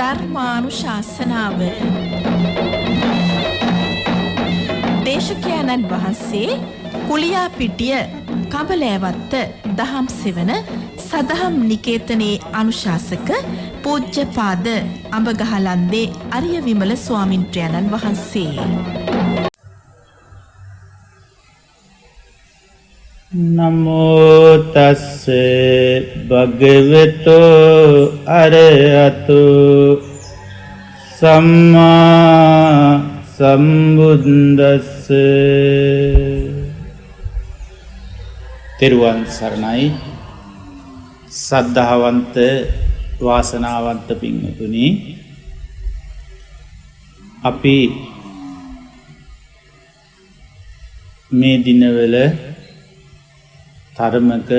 ධර්මානුශාසනාව දේශකයන්න් වහන්සේ කුලියාපිටිය කඹලෑවත්ත දහම් සෙවන සදහම් නිකේතනයේ අනුශාසක පූජ්‍යපාද අඹගහලන්දේ අරිය විමල ස්වාමින්ද්‍රයන්න් වහන්සේ. නමෝ තස්සේ භගවතු අරහතු සම්මා සම්බුද්දස්සේ. තෙරුවන් සරණයි. සද්ධාවන්ත වාසනාවන්ත පින්වතුනි, අපි මේ දිනවල තරමක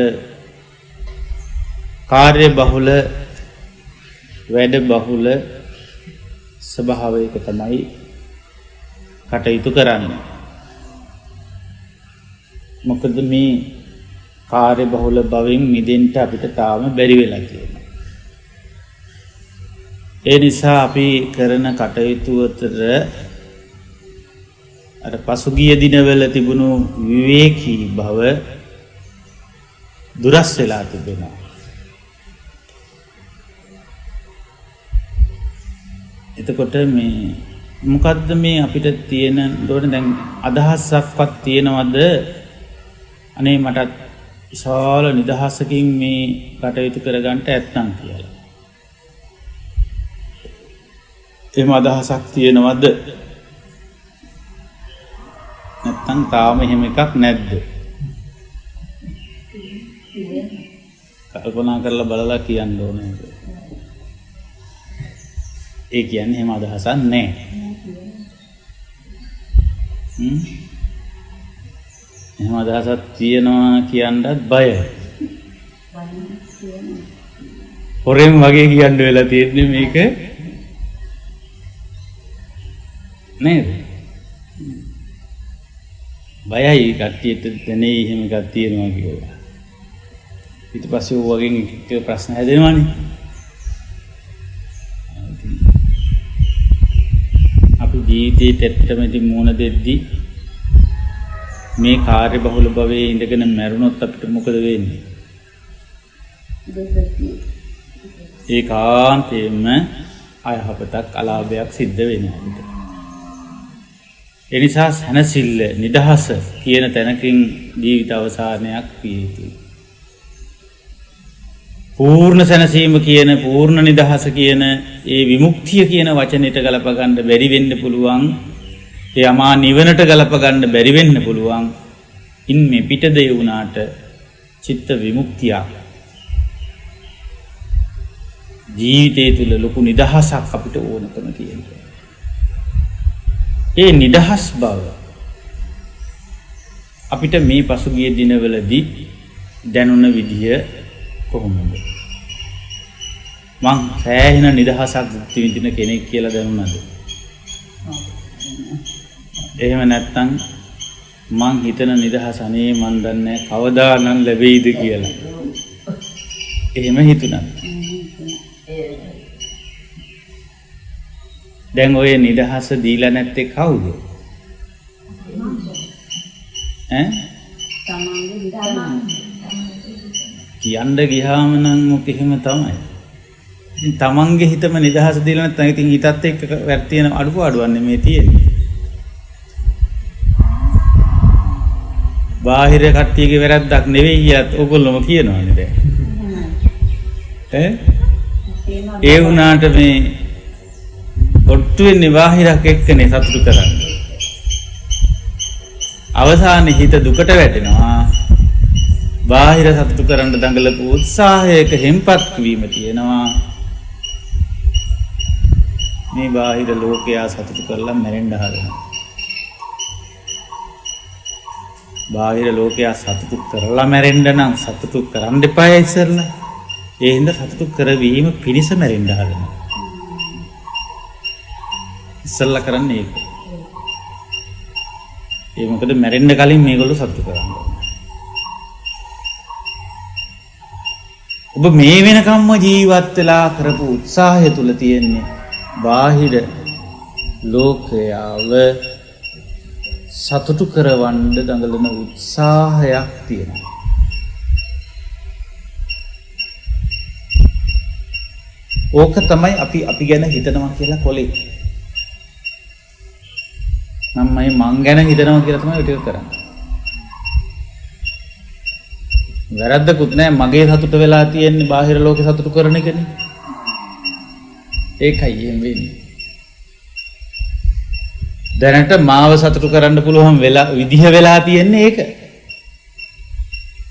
කාර්ය බහුල වැඩ බහුල ස්වභාවයක තමයි කටයුතු කරන්නේ. මොකද මේ කාර්ය බහුල බවින් මිදෙන්න අපිට තාම බැරි වෙලා තියෙනවා. ඒ නිසා අපි කරන කටයුතු අතර අර පසුගිය දිනවල තිබුණු විවේකී බව දුරස් වෙලා තිබෙනවා. එතකොට මේ මොකද්ද මේ අපිට තියෙන දොන දැන් අදහසක්වත් තියෙනවද? අනේ මටත් විශාල නිදහසකින් මේ කටයුතු කරගන්න ඇත්නම් කියලා. එහෙම අදහසක් තියෙනවද? නැත්නම් තාම එහෙම එකක් නැද්ද? කල්පනා කරලා බලලා කියන්න ඕනේ. ඒ කියන්නේ එහෙම අදහසක් නැහැ. එහෙම අදහසක් තියනවා කියන්නත් බයයි. හොරෙන් වගේ කියන්න වෙලා තියෙන්නේ මේක නේද? බයයි කට්ටියට දැනේ එහෙම එකක් තියෙනවා කියලා. ඊට පස්සේ වගේ එක ප්‍රශ්න හැදෙනවානේ. අපි ජීවිතේට ඇත්තටම ඉතින් මුණ දෙද්දි මේ කාර්ය බහුල භවයේ ඉඳගෙන මැරුණොත් අපිට මොකද වෙන්නේ? ඒකාන්තයෙන්ම අයහපතක් අලාභයක් සිද්ධ වෙනවා. ඒ නිසා සැනසෙල්ල නිදහස කියන තැනකින් ජීවිත අවසානයක් විය යුතුයි. පූර්ණ සැනසීම කියන පූර්ණ නිදහස කියන ඒ විමුක්තිය කියන වචනෙට ගලප ගන්න බැරි වෙන්න පුළුවන්. ඒ අමා නිවනට ගලප ගන්න බැරි වෙන්න පුළුවන්. ඉන් මේ පිට දෙය වුණාට චිත්ත විමුක්තිය ජීවිතය තුළ ලොකු නිදහසක් අපිට ඕනකම තියෙනවා. ඒ නිදහස් බව අපිට මේ පසුගිය දිනවලදී දැනුණ විදිය කොහොමද? මං සෑහෙන නිදහසක් විඳින කෙනෙක් කියලා දැනුණාද? එහෙම නැත්නම් මං හිතන නිදහස අනේ මන් දන්නේ කවදා නම් ලැබෙයිද කියලා. එහෙම හිතුණා. දැන් ඔය නිදහස දීලා නැත්තේ කවුද? කියන්න ගියාම නම් මොක එහෙම තමයි. ඉතින් තමන්ගේ හිතම නිදහස දීලා නැත්නම් ඉතින් හිතත් එක්ක වැර්තියන අඩුපාඩුවක් නෙමෙයි තියෙන්නේ. බාහිර කට්ටියගේ වැරද්දක් නෙවෙයි කියත් ඕගොල්ලෝම කියනවානේ දැන්. ඒ වුණාට මේ ඔට්ටු වෙන්නේ බාහිරක් එක්කනේ සතුටු කරන්නේ. අවසානයේ හිත දුකට වැටෙනවා. බාහිර සතුටු කරන්න දඟලපු උත්සාහයක හෙම්පත් වීම තියෙනවා. මේ බාහිර ලෝකයා සතුටු කරලා මැරෙන්න හදනවා. බාහිර ලෝකයා සතුටු කරලා මැරෙන්න නම් සතුටු කරන්න එපා ඉස්සෙල්ලා. ඒ හින්දා සතුටු කරවීම පිණිස මැරෙන්න හදනවා. ඉස්සෙල්ලා කරන්නේ ඒක. ඒ මොකද මැරෙන්න කලින් මේගොල්ලෝ සතුටු කරනවා. ඔබ මේ වෙනකම්ම ජීවත් වෙලා කරපු උත්සාහය තුල තියෙන්නේ බාහිර ලෝකයාව සතුටු කරවන්න දඟලන උත්සාහයක් තියෙනවා. ඕක තමයි අපි ගැන හිතනවා කියලා කොලේ. මං ගැන හිතනවා කියලා තමයි ඔය ටික කරන්නේ. වැරද්දකුත් නෑ, මගේ සතුට වෙලා තියෙන්නේ බාහිර ලෝකේ සතුටු කරන එකනේ. ඒකයි එහෙම වෙන්නේ. දැනට මාව සතුටු කරන්න පුළුවන් විදිහ වෙලා තියෙන්නේ ඒක.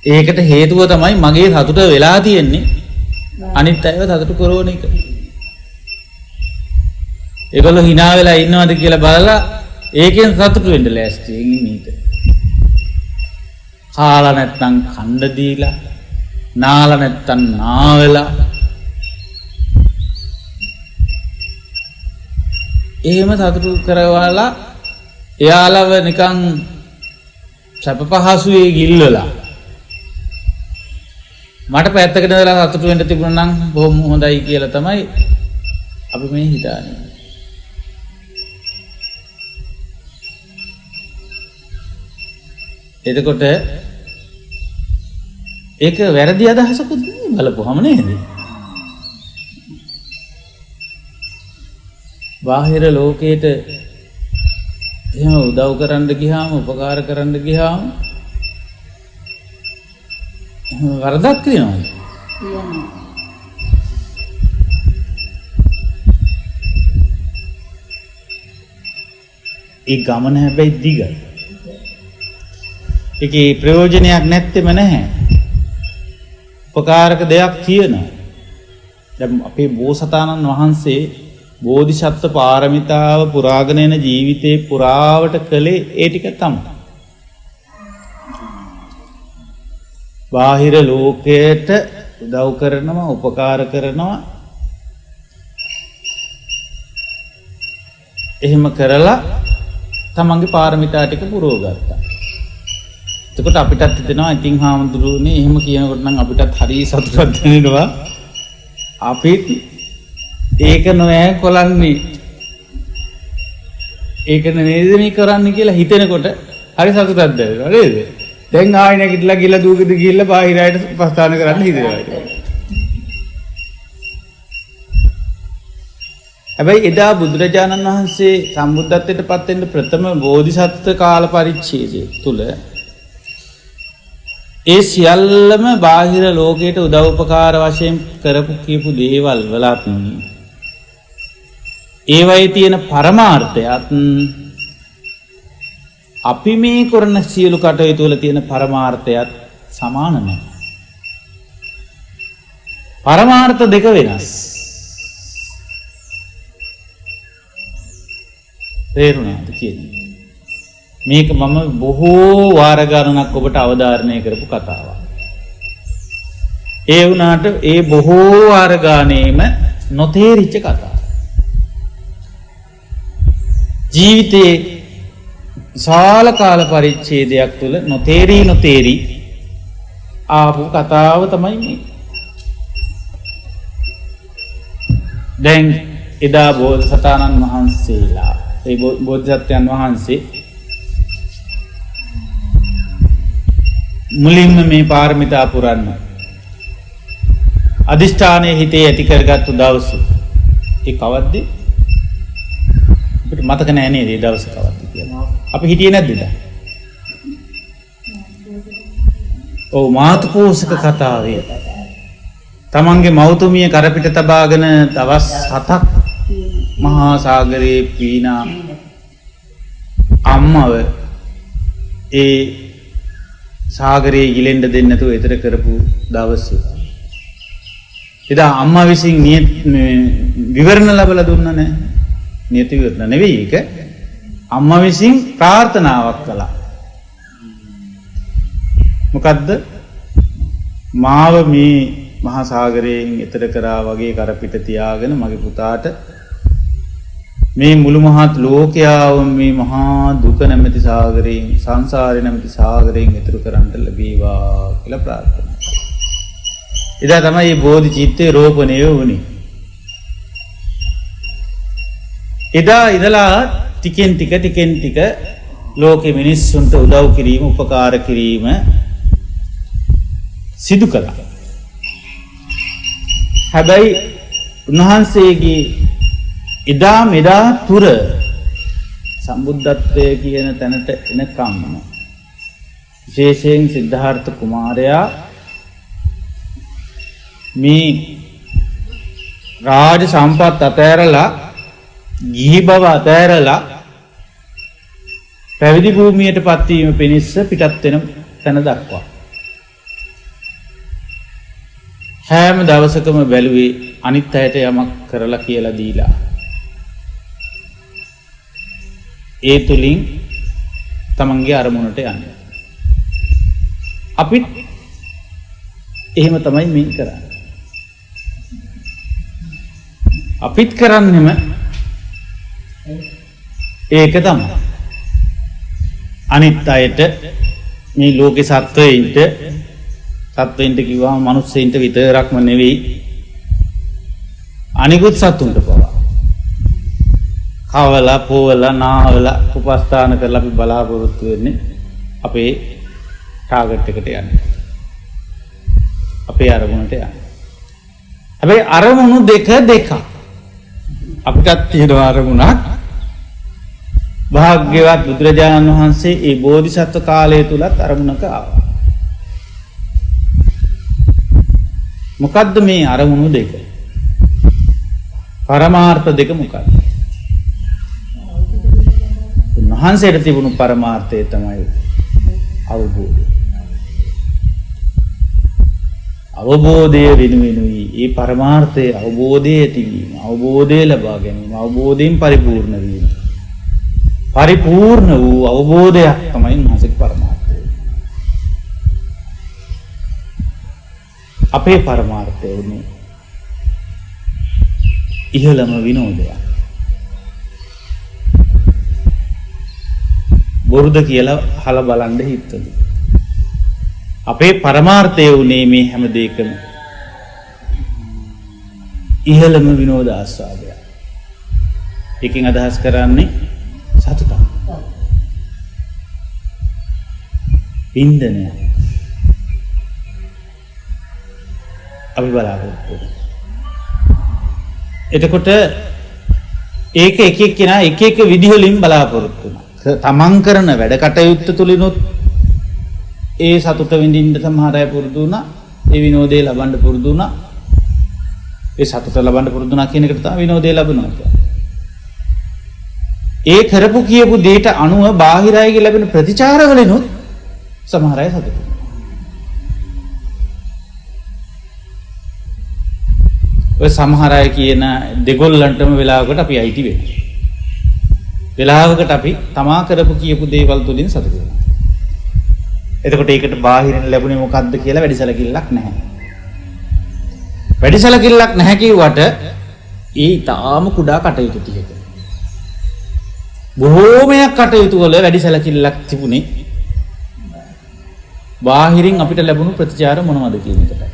ඒකට හේතුව තමයි මගේ සතුට වෙලා තියෙන්නේ අනිත් අයව සතුටු කරන එක. ඒගොල්ලෝ hina වෙලා ඉන්නවද කියලා බලලා ඒකෙන් සතුටු වෙන්න ලෑස්ති ඉන්නේ. කාලා නැත්තම් කණ්ඩ දීලා, නාලා නැත්තම් නාවලා, එහෙම සතුටු කරවලා එයාලව නිකන් සැප පහසුවේ ගිල්ලලා මට පැත්තකට දාලා සතුටු වෙන්න තිබුණා නම් බොහොම හොඳයි කියලා තමයි අපි මේ හිතන්නේ. එතකොට ඒක වැරදි අදහසකුත් බලපුවම නේද? බාහිර ලෝකයට එහෙම උදව් කරන්න ගියාම, උපකාර කරන්න ගියාම වරදක් වෙනවා. ඒ ගමන හැබැයි දිගයි. ඒකේ ප්‍රයෝජනයක් නැත්තේම නැහැ. උපකාරක දෙයක් තියෙනවා. දැන් අපේ බෝසතාණන් වහන්සේ බෝධිසත්ව පාරමිතාව පුරාගෙන යන ජීවිතේ පුරාවට කළේ ඒ ටික තමයි. බාහිර ලෝකයට උදව් කරනවා, උපකාර කරනවා. එහෙම කරලා තමන්ගේ පාරමිතා ටික පුරව ගත්තා. එතකොට අපිටත් හිතෙනවා ඉතින් හාමුදුරුවනේ එහෙම කියනකොට නම් අපිටත් හරි සතුටක් දැනෙනවා. අපිත් ඒක නොෑ කොලන්නේ. ඒක නෙමෙයිද මේ කරන්නේ කියලා හිතෙනකොට හරි සතුටක් දැනෙනවා නේද? දැන් ආයෙ නැගිටලා ගිහලා දූගෙද ගිහලා බාහිරයට ප්‍රස්ථාන කරන්න හිතෙනවා. හැබැයි එදා බුදුරජාණන් වහන්සේ සම්බුද්ධත්වයට පත් වෙන්න ප්‍රථම බෝධිසත්ව කාල පරිච්ඡේදය තුල ඒ සියල්ලම බාහිර ලෝකයට උදව් උපකාර වශයෙන් කරපු කියපු දේවල් වලත් ඒවයි තියෙන පරමාර්ථයත් අපි මේ කරන සියලු කටයුතු වල තියෙන පරමාර්ථයත් සමාන නැහැ. පරමාර්ථ දෙක වෙනස්. තේරුණාද කියන්නේ? මේක මම බොහෝ වාර ගණනක් ඔබට අවධාරණය කරපු කතාවක්. ඒ වුණාට ඒ බොහෝ වාර ගානේම නොතේරිච්ච කතාවක්. ජීවිතේ විශාල කාල පරිච්ඡේදයක් තුළ නොතේරි ආපු කතාව තමයි මේ. දැන් එදා බෝධිසතාණන් වහන්සේලා ඒ බෝධිසත්වයන් වහන්සේ මුලින්ම මේ පාරමිතා පුරන්න අදිෂ්ඨානයේ හිතේ ඇති කරගත්තු දවස ඒ කවද්ද? අපිට මතක නැහැ නේද ඒ දවස කවද්ද කියලා. අපි හිටියේ නැද්ද එදා? ඔව් මාතුපෝසක කතාවේ තමන්ගේ මෞතුමිය කරපිට තබාගෙන දවස් 7ක් මහා සාගරයේ පීනා අම්මව ඒ සාගරයේ ගිලෙන්න දෙන්නේ නැතුව එතර කරපු දවසේ එදා අම්මා විසින් විවරණ ලැබලා දුන්නා නෑ. නියත විවරණ නෙවෙයි ඒක. අම්මා විසින් ප්‍රාර්ථනාවක් කළා. මොකද්ද? මාව මේ මහා සාගරයෙන් එතර කරා වගේ කරපිට තියාගෙන මගේ පුතාට මේ මුළු මහත් ලෝකයාව මේ මහා දුක නැමැති සාගරයෙන් සංසාරේ නැමැති සාගරයෙන් එතර කරන්න ලැබේවා කියලා ප්‍රාර්ථනා කළා. එදා තමයි මේ බෝධි චිත්තේ රෝපණය වුණේ. එදා ඉඳලා ටිකෙන් ටික ලෝකෙ මිනිස්සුන්ට උදව් කිරීම, උපකාර කිරීම සිදු කළා. හැබැයි උන්වහන්සේගේ එදා මෙදා තුර සම්බුද්ධත්වය කියන තැනට එනකම් විශේෂයෙන් සිද්ධාර්ථ කුමාරයා මේ රාජ සම්පත් අතෑරලා, ගිහි බව අතෑරලා පැවිදි භූමියට පත්වීම පිණිස පිටත් වෙන තැන දක්වා හැම දවසකම බැලුවේ අනිත් අයට යමක් කරලා කියලා දීලා, ඒ තුලින් තමන්ගේ අරමුණට යන්නේ. අපිත් එහෙම තමයි මේ කරන්නේ. අපිත් කරන්නෙම ඒක තමයි. අනිත් අයට මේ ලෝකේ සත්වයින්ට කිව්වම මිනිස්සුන්ට විතරක්ම නෙවෙයි, අනිකුත් සතුන්ට පවා කවලා පොවලා නාවලා උපස්ථාන කරලා අපි බලාපොරොත්තු වෙන්නේ අපේ ටාගට් එකට යන්න, අපේ අරමුණට යන්න. හැබැයි අරමුණු දෙක අපිටත් තියෙන අරමුණක්. භාග්‍යවත් බුදුරජාණන් වහන්සේ ඒ බෝධිසත්ව කාලය තුලත් අරමුණක ආවා. මොකද්ද මේ අරමුණු දෙක? පරමාර්ථ දෙක මොකක්ද? උන්වහන්සේට තිබුණු පරමාර්ථය තමයි අවබෝධය. අවබෝධය වෙනුවෙනුයි ඒ පරමාර්ථයේ අවබෝධය ඇතිවීම, අවබෝධය ලබා ගැනීම, අවබෝධයෙන් පරිපූර්ණ වීම. පරිපූර්ණ වූ අවබෝධයක් තමයි උන්වහන්සේගේ පරමාර්ථය. අපේ පරමාර්ථය උනේ ඉහළම විනෝදයක්. බොරුද කියලා අහලා බලන්න හිතෙද? අපේ පරමාර්ථය උනේ මේ හැම දෙයකම ඉහළම විනෝද ආස්වාදය. එකකින් අදහස් කරන්නේ සතුටක්, වින්දනය. අපි බලාපොරොත්තු වෙනවා. එතකොට ඒක එක එක්කෙනා එක එක විදිහලින් බලාපොරොත්තු වෙනවා. තමන් කරන වැඩ කටයුත්ත තුලිනුත් ඒ සතුට විඳින්න සමහර අය පුරුදු වුණා, ඒ විනෝදේ ලබන්න පුරුදු වුණා. ඒ සතුට ලබන්න පුරුදු වුණා කියන එකට තමයි විනෝදේ ලබනවා කියන්නේ. ඒ කරපු කියපු දෙයට අනුව බාහිර අයගේ ලැබෙන ප්‍රතිචාර වලිනුත් සමහර අය සතුටු වෙනවා. ඔය සමහර අය කියන දෙගොල්ලන්ටම වෙලාවකට අපි අයිති වෙනවා. වෙලාවකට අපි තමා කරපු කියපු දේවල් තුලින් සතුටු වෙනවා. එතකොට ඒකට බාහිරින් ලැබුණේ මොකද්ද කියලා වැඩිසලකිල්ලක් නැහැ. වැඩිසලකිල්ලක් නැහැ කිව්වට ඒ තාම කුඩා කටයුතු ටික. බොහෝමයක් කටයුතු වල වැඩිසලකිල්ලක් තිබුණේ බාහිරින් අපිට ලැබුණු ප්‍රතිචාර මොනවද කියන එකටයි.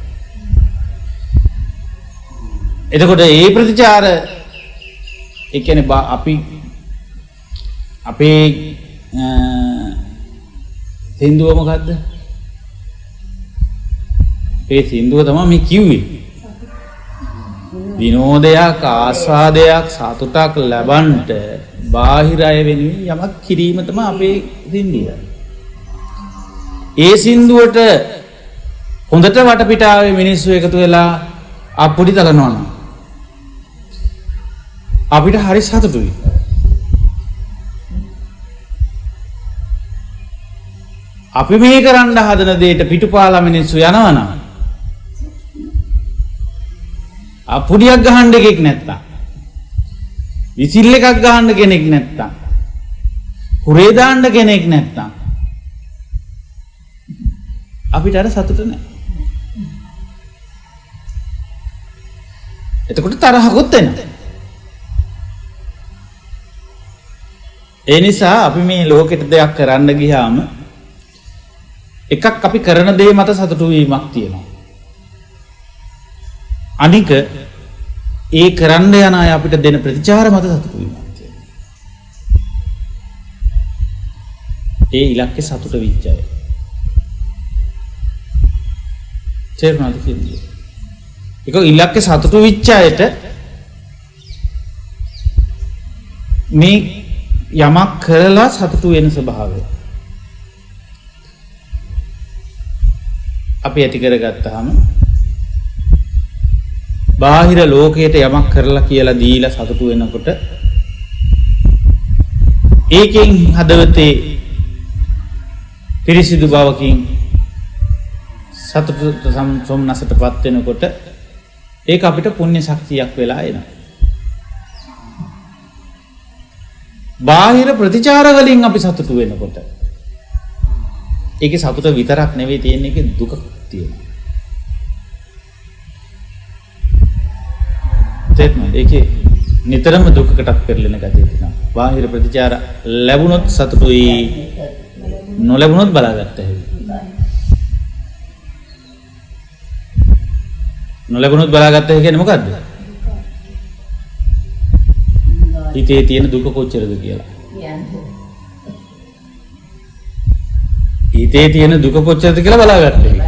එතකොට ඒ ප්‍රතිචාර ඒ කියන්නේ අපි අපේ සින්දුව මොකද්ද? ඒ සින්දුව තමයි මේ කිව්වේ. විනෝදයක්, ආස්වාදයක්, සතුටක් ලබන්නට බාහිර අය වෙනුවෙන් යමක් කිරීම තමයි අපේ සින්දුව. ඒ සින්දුවට හොඳට වටපිටාවේ මිනිස්සු එකතු වෙලා අප්පුඩි තලනවා නම් අපිට හරි සතුටුයි. අපි මේ කරන්න හදන දෙයට පිටුපාලා මිනිස්සු යනවා නම් අප්පුඩියක් ගහන්න එකෙක් නැත්තම්, විසිල් එකක් ගහන්න කෙනෙක් නැත්තම්, හුරේ දාන්න කෙනෙක් නැත්තම් අපිට අර සතුට නැහැ. එතකොට තරහකුත් එනවා. ඒ නිසා අපි මේ ලෝකෙට දෙයක් කරන්න ගියාම එකක් අපි කරන දේ මත සතුටු වීමක් තියෙනවා. අනික ඒ කරන්න යන අය අපිට දෙන ප්‍රතිචාර මත සතුටු වෙනවා. ඒ ඉලක්කේ සතුට වෙච්ච අය. තේරුණාද කියන්නේ? ඒක ඉලක්කේ සතුටු වෙච්ච අයට මේ යමක් කරලා සතුටු වෙන ස්වභාවය අපි ඇති කරගත්තාම බාහිර ලෝකයට යමක් කරලා කියලා දීලා සතුටු වෙනකොට ඒකෙන් හදවතේ පිරිසිදු බවකින් සතුට සොම්නසටපත් වෙනකොට ඒක අපිට පුණ්‍ය ශක්තියක් වෙලා එනවා. බාහිර ප්‍රතිචාර වලින් අපි සතුටු වෙනකොට ඒකේ සතුට විතරක් නෙවෙයි තියෙන්නේ, ඒකේ දුක තියෙනවා. තේරුණාද? ඒකේ නිතරම දුකකටත් පෙරලෙන ගතිය තියෙනවා. බාහිර ප්‍රතිචාර ලැබුණොත් සතුටුයි, නොලැබුණොත් බලාගත්ත හැකියි. නොලැබුණොත් බලාගත්ත හැකියි කියන්නේ මොකද්ද? හිතේ තියෙන දුක කොච්චරද කියලා. හිතේ තියෙන දුක කොච්චරද කියලා බලාගත්ත හැකියි.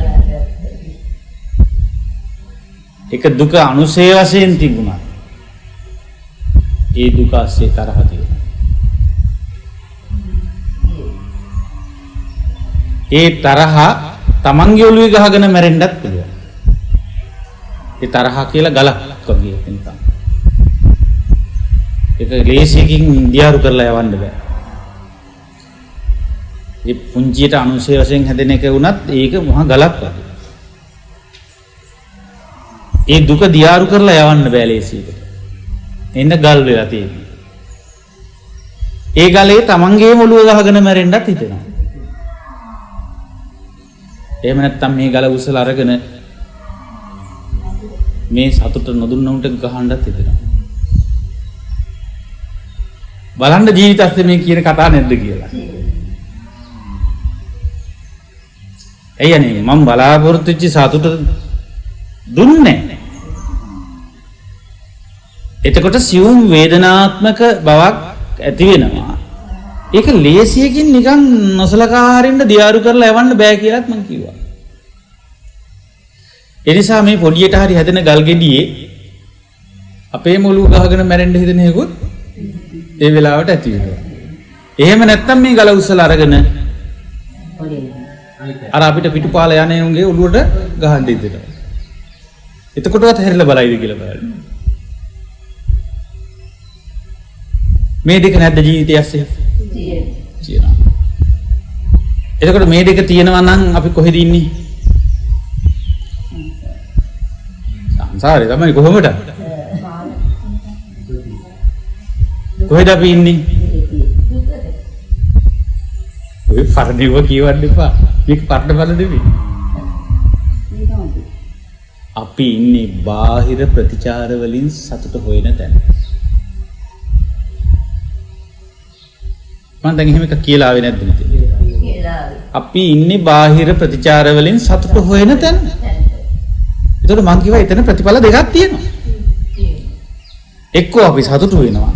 එක දුක අනුසය වශයෙන් තිබුණා. ඒ දුක ASCII තරහ තියෙනවා. ඒ තරහ තමන්ගේ ඔළුවේ ගහගෙන මැරෙන්නත් පුළුවන්. ඒ තරහ කියලා ගලක් වගේ නිකන්. ඒක ලේසියකින් දියාරු කරලා යවන්න බෑ. ඒ පුංචියට අනුසය වශයෙන් හැදෙන එක වුණත් ඒක මහා ගලක් වගේ. ඒ දුක දියාරු කරලා යවන්න බෑ ලේසියකට. එන්න ගල් වෙලා තියෙන්නේ. ඒ ගලේ තමන්ගේම ඔළුව ගහගෙන මැරෙන්නත් හිතෙනවා. එහෙම නැත්නම් මේ ගල උස්සලා අරගෙන මේ සතුට නොදුන්න උන්ට ගහන්නත් හිතෙනවා. බලන්න ජීවිතස්සේ මේ කියන කතා නැද්ද කියලා. එයනේ මම බලාපොරොත්තු වෙච්ච සතුට දුන්නේ නැහැ. එතකොට සියුම් වේදනාත්මක බවක් ඇති වෙනවා. ඒක ලේසියකින් නිකන් නොසලකා හරින්න දියාරු කරලා යවන්න බෑ කියලාත් මම කිව්වා. ඒ නිසා මේ පොඩියට හරි හැදෙන ගල් ගෙඩියේ අපේ මොළුව ගහගෙන මැරෙන්න හිතෙන එකකුත් ඒ වෙලාවට ඇති වෙනවා. එහෙම නැත්තම් මේ ගල උස්සලා අරගෙන අර අපිට පිටුපාල යන්නේ උන්ගේ ඔළුවට ගහන්න දෙනවා. එතකොටවත් හැරිලා බලයිද කියලා බලන්න. මේ දෙක නැද්ද ජීවිතය ඇස්සේ? තියෙනවා. එතකොට මේ දෙක තියෙනවා නම් අපි කොහෙද ඉන්නේ? සංසාරේ තමයි කොහොමද? කොහෙද අපි ඉන්නේ? ඔය පරණේව කියවන්න එපා. මේක පරණ බල දෙවි. අපි ඉන්නේ බාහිර ප්‍රතිචාර වලින් සතුට හොයන තැන. මම දැන් එහෙම එකක් කියලා ආවේ නැද්ද මෙතන? අපි ඉන්නේ බාහිර ප්‍රතිචාර වලින් සතුට හොයන තැන. ඒතකොට මං කිව්වා එතන ප්‍රතිඵල දෙකක් තියෙනවා. එක්කෝ අපි සතුටු වෙනවා.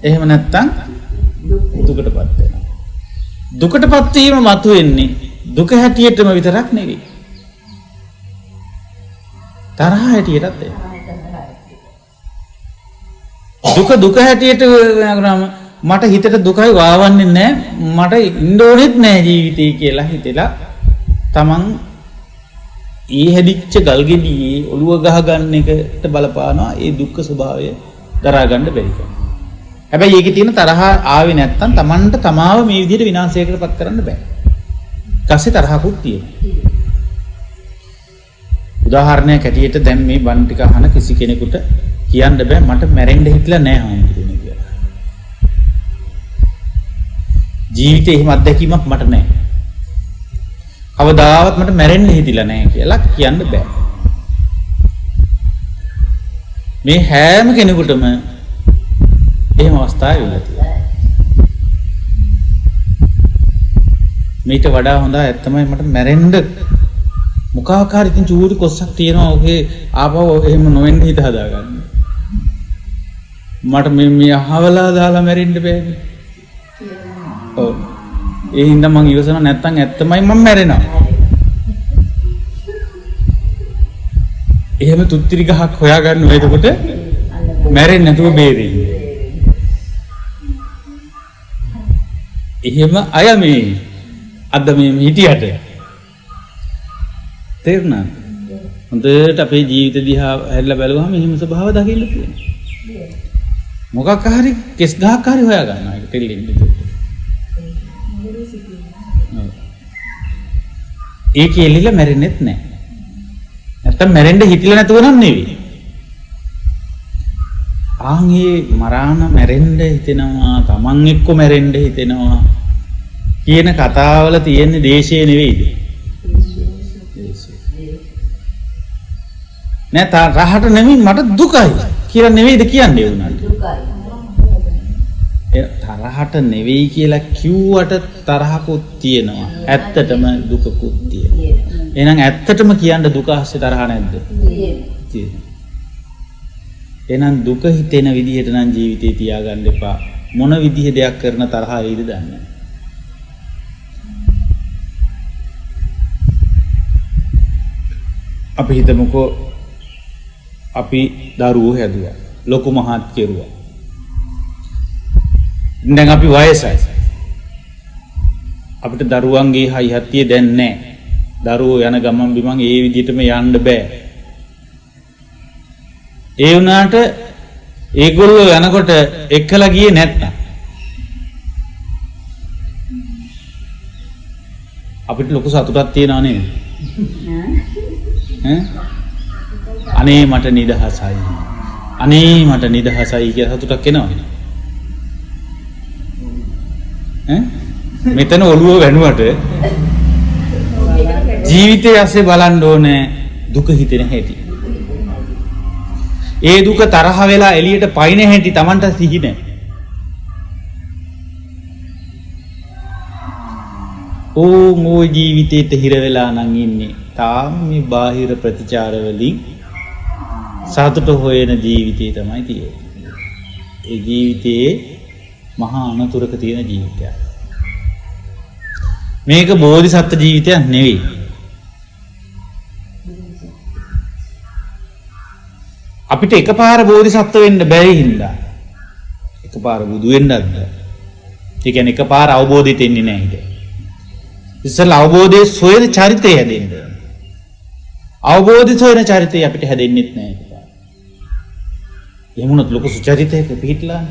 එහෙම නැත්නම් දුකටපත් වෙනවා. දුකටපත් වීම මතුවෙන්නේ දුක හැටියටම විතරක් නෙවෙයි. තරහ හැටියටත් දුක හැටියට නගනම මට හිතට දුකයි වාවන්නේ නැහැ, මට ඉන්න ඕනෙත් නැහැ ජීවිතේ කියලා හිතලා තමන් ඊ හැදිච්ච ගල් ගෙඩියේ ඔළුව ගහ ගන්න එකට බලපානවා. ඒ දුක්ඛ ස්වභාවය දරා ගන්න බැරි කම. හැබැයි ඒකේ තියෙන තරහ ආවේ නැත්තම් තමන්ට තමාව මේ විදිහට විනාශයකටපත් කරන්න බෑ. ඊටසේ තරහකුත් තියෙනවා. උදාහරණයක් ඇටියට දැන් මේ බන් ටික අහන කිසි කෙනෙකුට කියන්න බෑ මට මැරෙන්න හිතලා නැහැ හාමුදුරනේ කියලා. ජීවිතේ එහෙම අත්දැකීමක් මට නැහැ. කවදාවත් මට මැරෙන්න හිතිලා නැහැ කියලා කියන්න බෑ. මේ හැම කෙනෙකුටම එහෙම අවස්ථාවක් වෙලා තියෙනවා. මේට වඩා හොඳ තමයි මට මැරෙන්න මොකාකාරී ඉතින් චූටි කොස්සක් තියෙනවා ඔගේ ආපහු එහෙම නොවෙන්න හිත හදාගන්න. මට මේ අහවලා දාලා මැරෙන්න බෑනේ. ඔව්. ඒ හින්දා මං ඉවසනවා නැත්තම් ඇත්තමයි මම මැරෙනවා. එහෙම තුත්තිරි ගහක් හොයාගන්නවා එතකොට මැරෙන්නේ නැතුව බේරෙන්නේ. එහෙම අය මේ අද මේ හිටියට තේරුණා. හොඳට අපේ ජීවිත දිහා හැරිලා බැලුවහම එහෙම ස්වභාව දකින්න තියෙනවා. මොකක් හරි කෙස් ගහක් හරි හොයා ගන්නවා ඒක තෙල්ලෙන්නේ. ඒක එල්ලිලා මැරෙන්නෙත් නැහැ. නැත්තම් මැරෙන්න හිතිලා නැතුව නම් නෙවෙයි. ආන්ගේ මරාණ මැරෙන්න හිතෙනවා, Taman එක්ක මැරෙන්න හිතෙනවා කියන කතාවල තියෙන දේශේ නෙවෙයිද? නෑ රහට නෙමෙයි මට දුකයි කියලා නෙවෙයිද කියන්නේ උනාට. දුකයි. තරහට නෙවෙයි කියලා කිව්වට තරහකුත් තියෙනවා. ඇත්තටම දුකකුත් තියෙනවා. එහෙනම් ඇත්තටම කියන්න දුක ඇස්සේ තරහ නැද්ද? තියෙනවා. එහෙනම් දුක හිතෙන විදිහට නම් ජීවිතේ තියාගන්න එපා. මොන විදිහ දෙයක් කරන තරහ වෙයිද දන්නේ නැහැ. අපි හිතමුකෝ අපි දරුවෝ හැදුවා. ලොකු මහත් කෙරුවා. දැන් අපි වයසයි. අපිට දරුවන්ගේ හයි හත්තිය දැන් නැහැ. දරුවෝ යන ගමන් බිමන් ඒ විදිහටම යන්න බෑ. ඒ වුණාට ඒගොල්ලෝ යනකොට එක්කලා ගියේ නැත්තම් අපිට ලොකු සතුටක් තියනවා නේද? අනේ මට නිදහසයි. අනේ මට නිදහසයි කියලා සතුටක් එනවනේ. මෙතන ඔළුව වැනුවට ජීවිතය ඇස්සේ බලන්න ඕනේ දුක හිතෙන හැටි. ඒ දුක තරහ වෙලා එළියට පයින් හැටි Tamanට සිහි නැහැ. ඕ ජීවිතේට හිර වෙලා නම් ඉන්නේ. තාම මේ බාහිර ප්‍රතිචාර වලින් සතුට හොයන ජීවිතේ තමයි තියෙන්නේ. ඒ ජීවිතයේ මහා අනතුරක තියෙන ජීවිතයක්. මේක බෝධිසත්ත්ව ජීවිතයක් නෙවෙයි. අපිට එකපාර බෝධිසත්ත්ව වෙන්න බැරි හින්දා එකපාර බුදු වෙන්නත් බෑ. ඒ කියන්නේ එකපාර අවබෝධයට එන්නේ නැහැ හිත. ඉස්සෙල්ලා අවබෝධයේ සොයන චරිතය හැදෙන්න. අවබෝධය සොයන චරිතය අපිට හැදෙන්නෙත් නැහැ එකපාර. එහෙමුණත් ලොකු සුචරිතයක පිටලා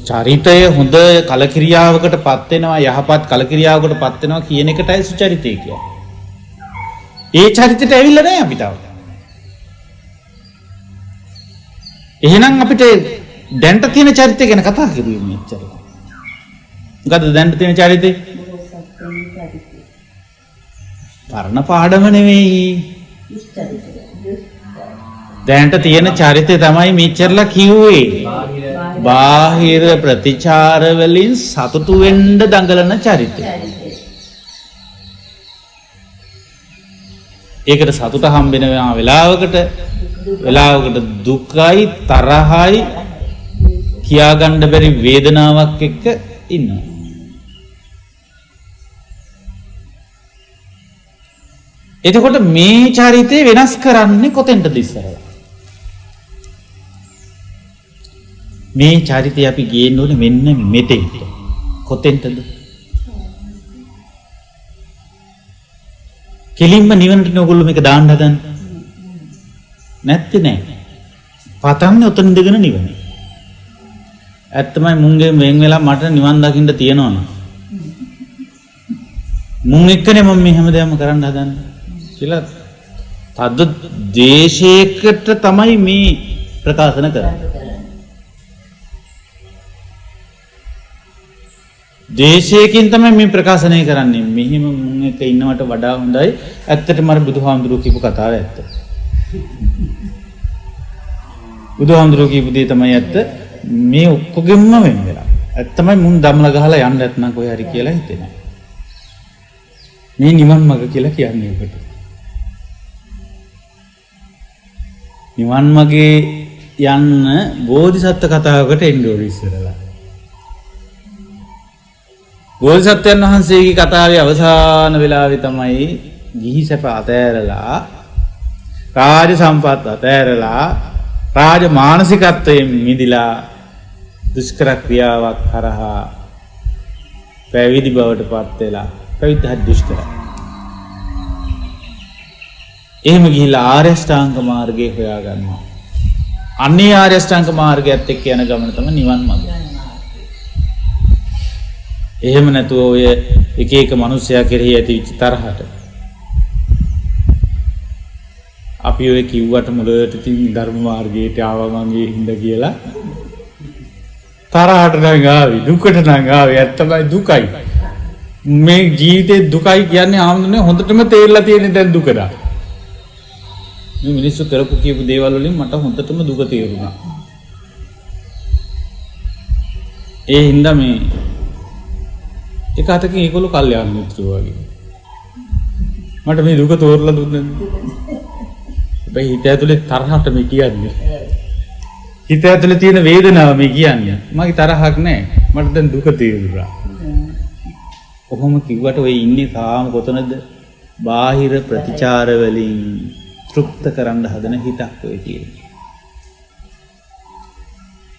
චරිතය හොඳ කලකිරියාවකට පත් වෙනවා යහපත් කලකිරියාවකට පත් වෙනවා කියන එකටයි සුචරිතය කියන්නේ. ඒ චරිතයට ඇවිල්ලා නැහැ අපි තාම. එහෙනම් අපිට දැන්ට තියෙන චරිතය ගැන කතා කරුවේ මෙච්චර. මොකද්ද දැන්ට තියෙන චරිතේ? පරණ පාඩම නෙවෙයි. දැන්ට තියෙන චරිතය තමයි මෙච්චරලා කිව්වේ. බාහිර ප්‍රතිචාර වලින් සතුටු වෙන්න දඟලන චරිතය. ඒකට සතුට හම්බෙන වෙලාවකට දුකයි තරහයි කියාගන්න බැරි වේදනාවක් එක්ක ඉන්නවා. එතකොට මේ චරිතය වෙනස් කරන්නේ කොතෙන්ටද ඉස්සරලා? මේ චරිතය අපි ගේන්න ඕනේ මෙන්න මෙතෙන්ට. කොතෙන්ටද? කෙලින්ම නිවනට ඔයගොල්ලෝ මේක දාන්න හදන්නේ. නැත්තේ නෑ. පතන්නේ උතන ඉඳගෙන නිවන. ඇත්තමයි මුංගෙන් වෙන් වෙලා මට නිවන් දකින්න තියෙනවනේ. මුං එක්කනේ මම මේ හැමදේම කරන්න හදන්නේ කියලා තද දේශයකට තමයි මේ ප්‍රකාශන කරන්නේ. දේශයකින් තමයි මේ ප්‍රකාශනය කරන්නේ. මෙහිම මුං එක ඉන්නවට වඩා හොඳයි. ඇත්තටම අර බුදුහාමුදුරුවෝ කියපු කතාව ඇත්ත. බුදුහාමුදුරුවෝ කියපු දේ තමයි ඇත්ත. මේ ඔක්කොගෙම වෙන් වෙලා. ඇත්තමයි මුන් දම්ලා ගහලා යන්න නැත්නම් කොහේ හරි කියලා හිතෙනවා. මේ නිවන් මඟ කියලා කියන්නේ ඔකට. නිවන් මගේ යන්න බෝධිසත්ව කතාවකට එන්න ඕනේ ඉස්සරලා. බෝධිසත්වයන් වහන්සේගේ කතාවේ අවසාන වෙලාවේ තමයි ගිහි සැප අතෑරලා රාජ සම්පත් අතෑරලා රාජ මානසිකත්වයෙන් මිදිලා දුෂ්කර ක්‍රියාවක් කරහා පැවිදි බවට පත් වෙලා පැවිද්ද හරි දුෂ්කරයි. එහෙම ගිහිල්ලා ආර්ය අෂ්ටාංග මාර්ගය හොයා ගන්නවා. අන්නේ ආර්ය අෂ්ටාංග මාර්ගයත් එක්ක යන ගමන තමයි නිවන් මඟ. එහෙම නැතුව ඔය එක එක මිනිස්සයා කෙරෙහි ඇතිවෙච්ච තරහට අපි ඔය කිව්වට මුලට තින් ධර්ම මාර්ගයට ආවා මගේ හින්දා කියලා තරහට නම් ආවේ දුකට නම් ආවේ ඇත්තමයි දුකයි. මේ ජීවිතේ දුකයි කියන්නේ ආම්දුනේ හොඳටම තේරලා තියෙන දැන් දුකද. මේ මිනිස්සු කරපු කියපු දේවල් වලින් මට හොඳටම දුක තේරුණා. ඒ හින්දා මේ එක අතකින් ඒගොල්ලෝ කල්යාණ මිත්‍රයෝ වගේ. මට මේ දුක තෝරලා දුන්නේ. හැබැයි හිත ඇතුලේ තරහට මේ කියන්නේ. හිත ඇතුලේ තියෙන වේදනාව මේ කියන්නේ. මගේ තරහක් නැහැ. මට දැන් දුක තේරුණා. කොහොම කිව්වට ඔය ඉන්නේ තාම කොතනද? බාහිර ප්‍රතිචාර වලින් තෘප්ත කරන්න හදන හිතක් ඔය කියන්නේ.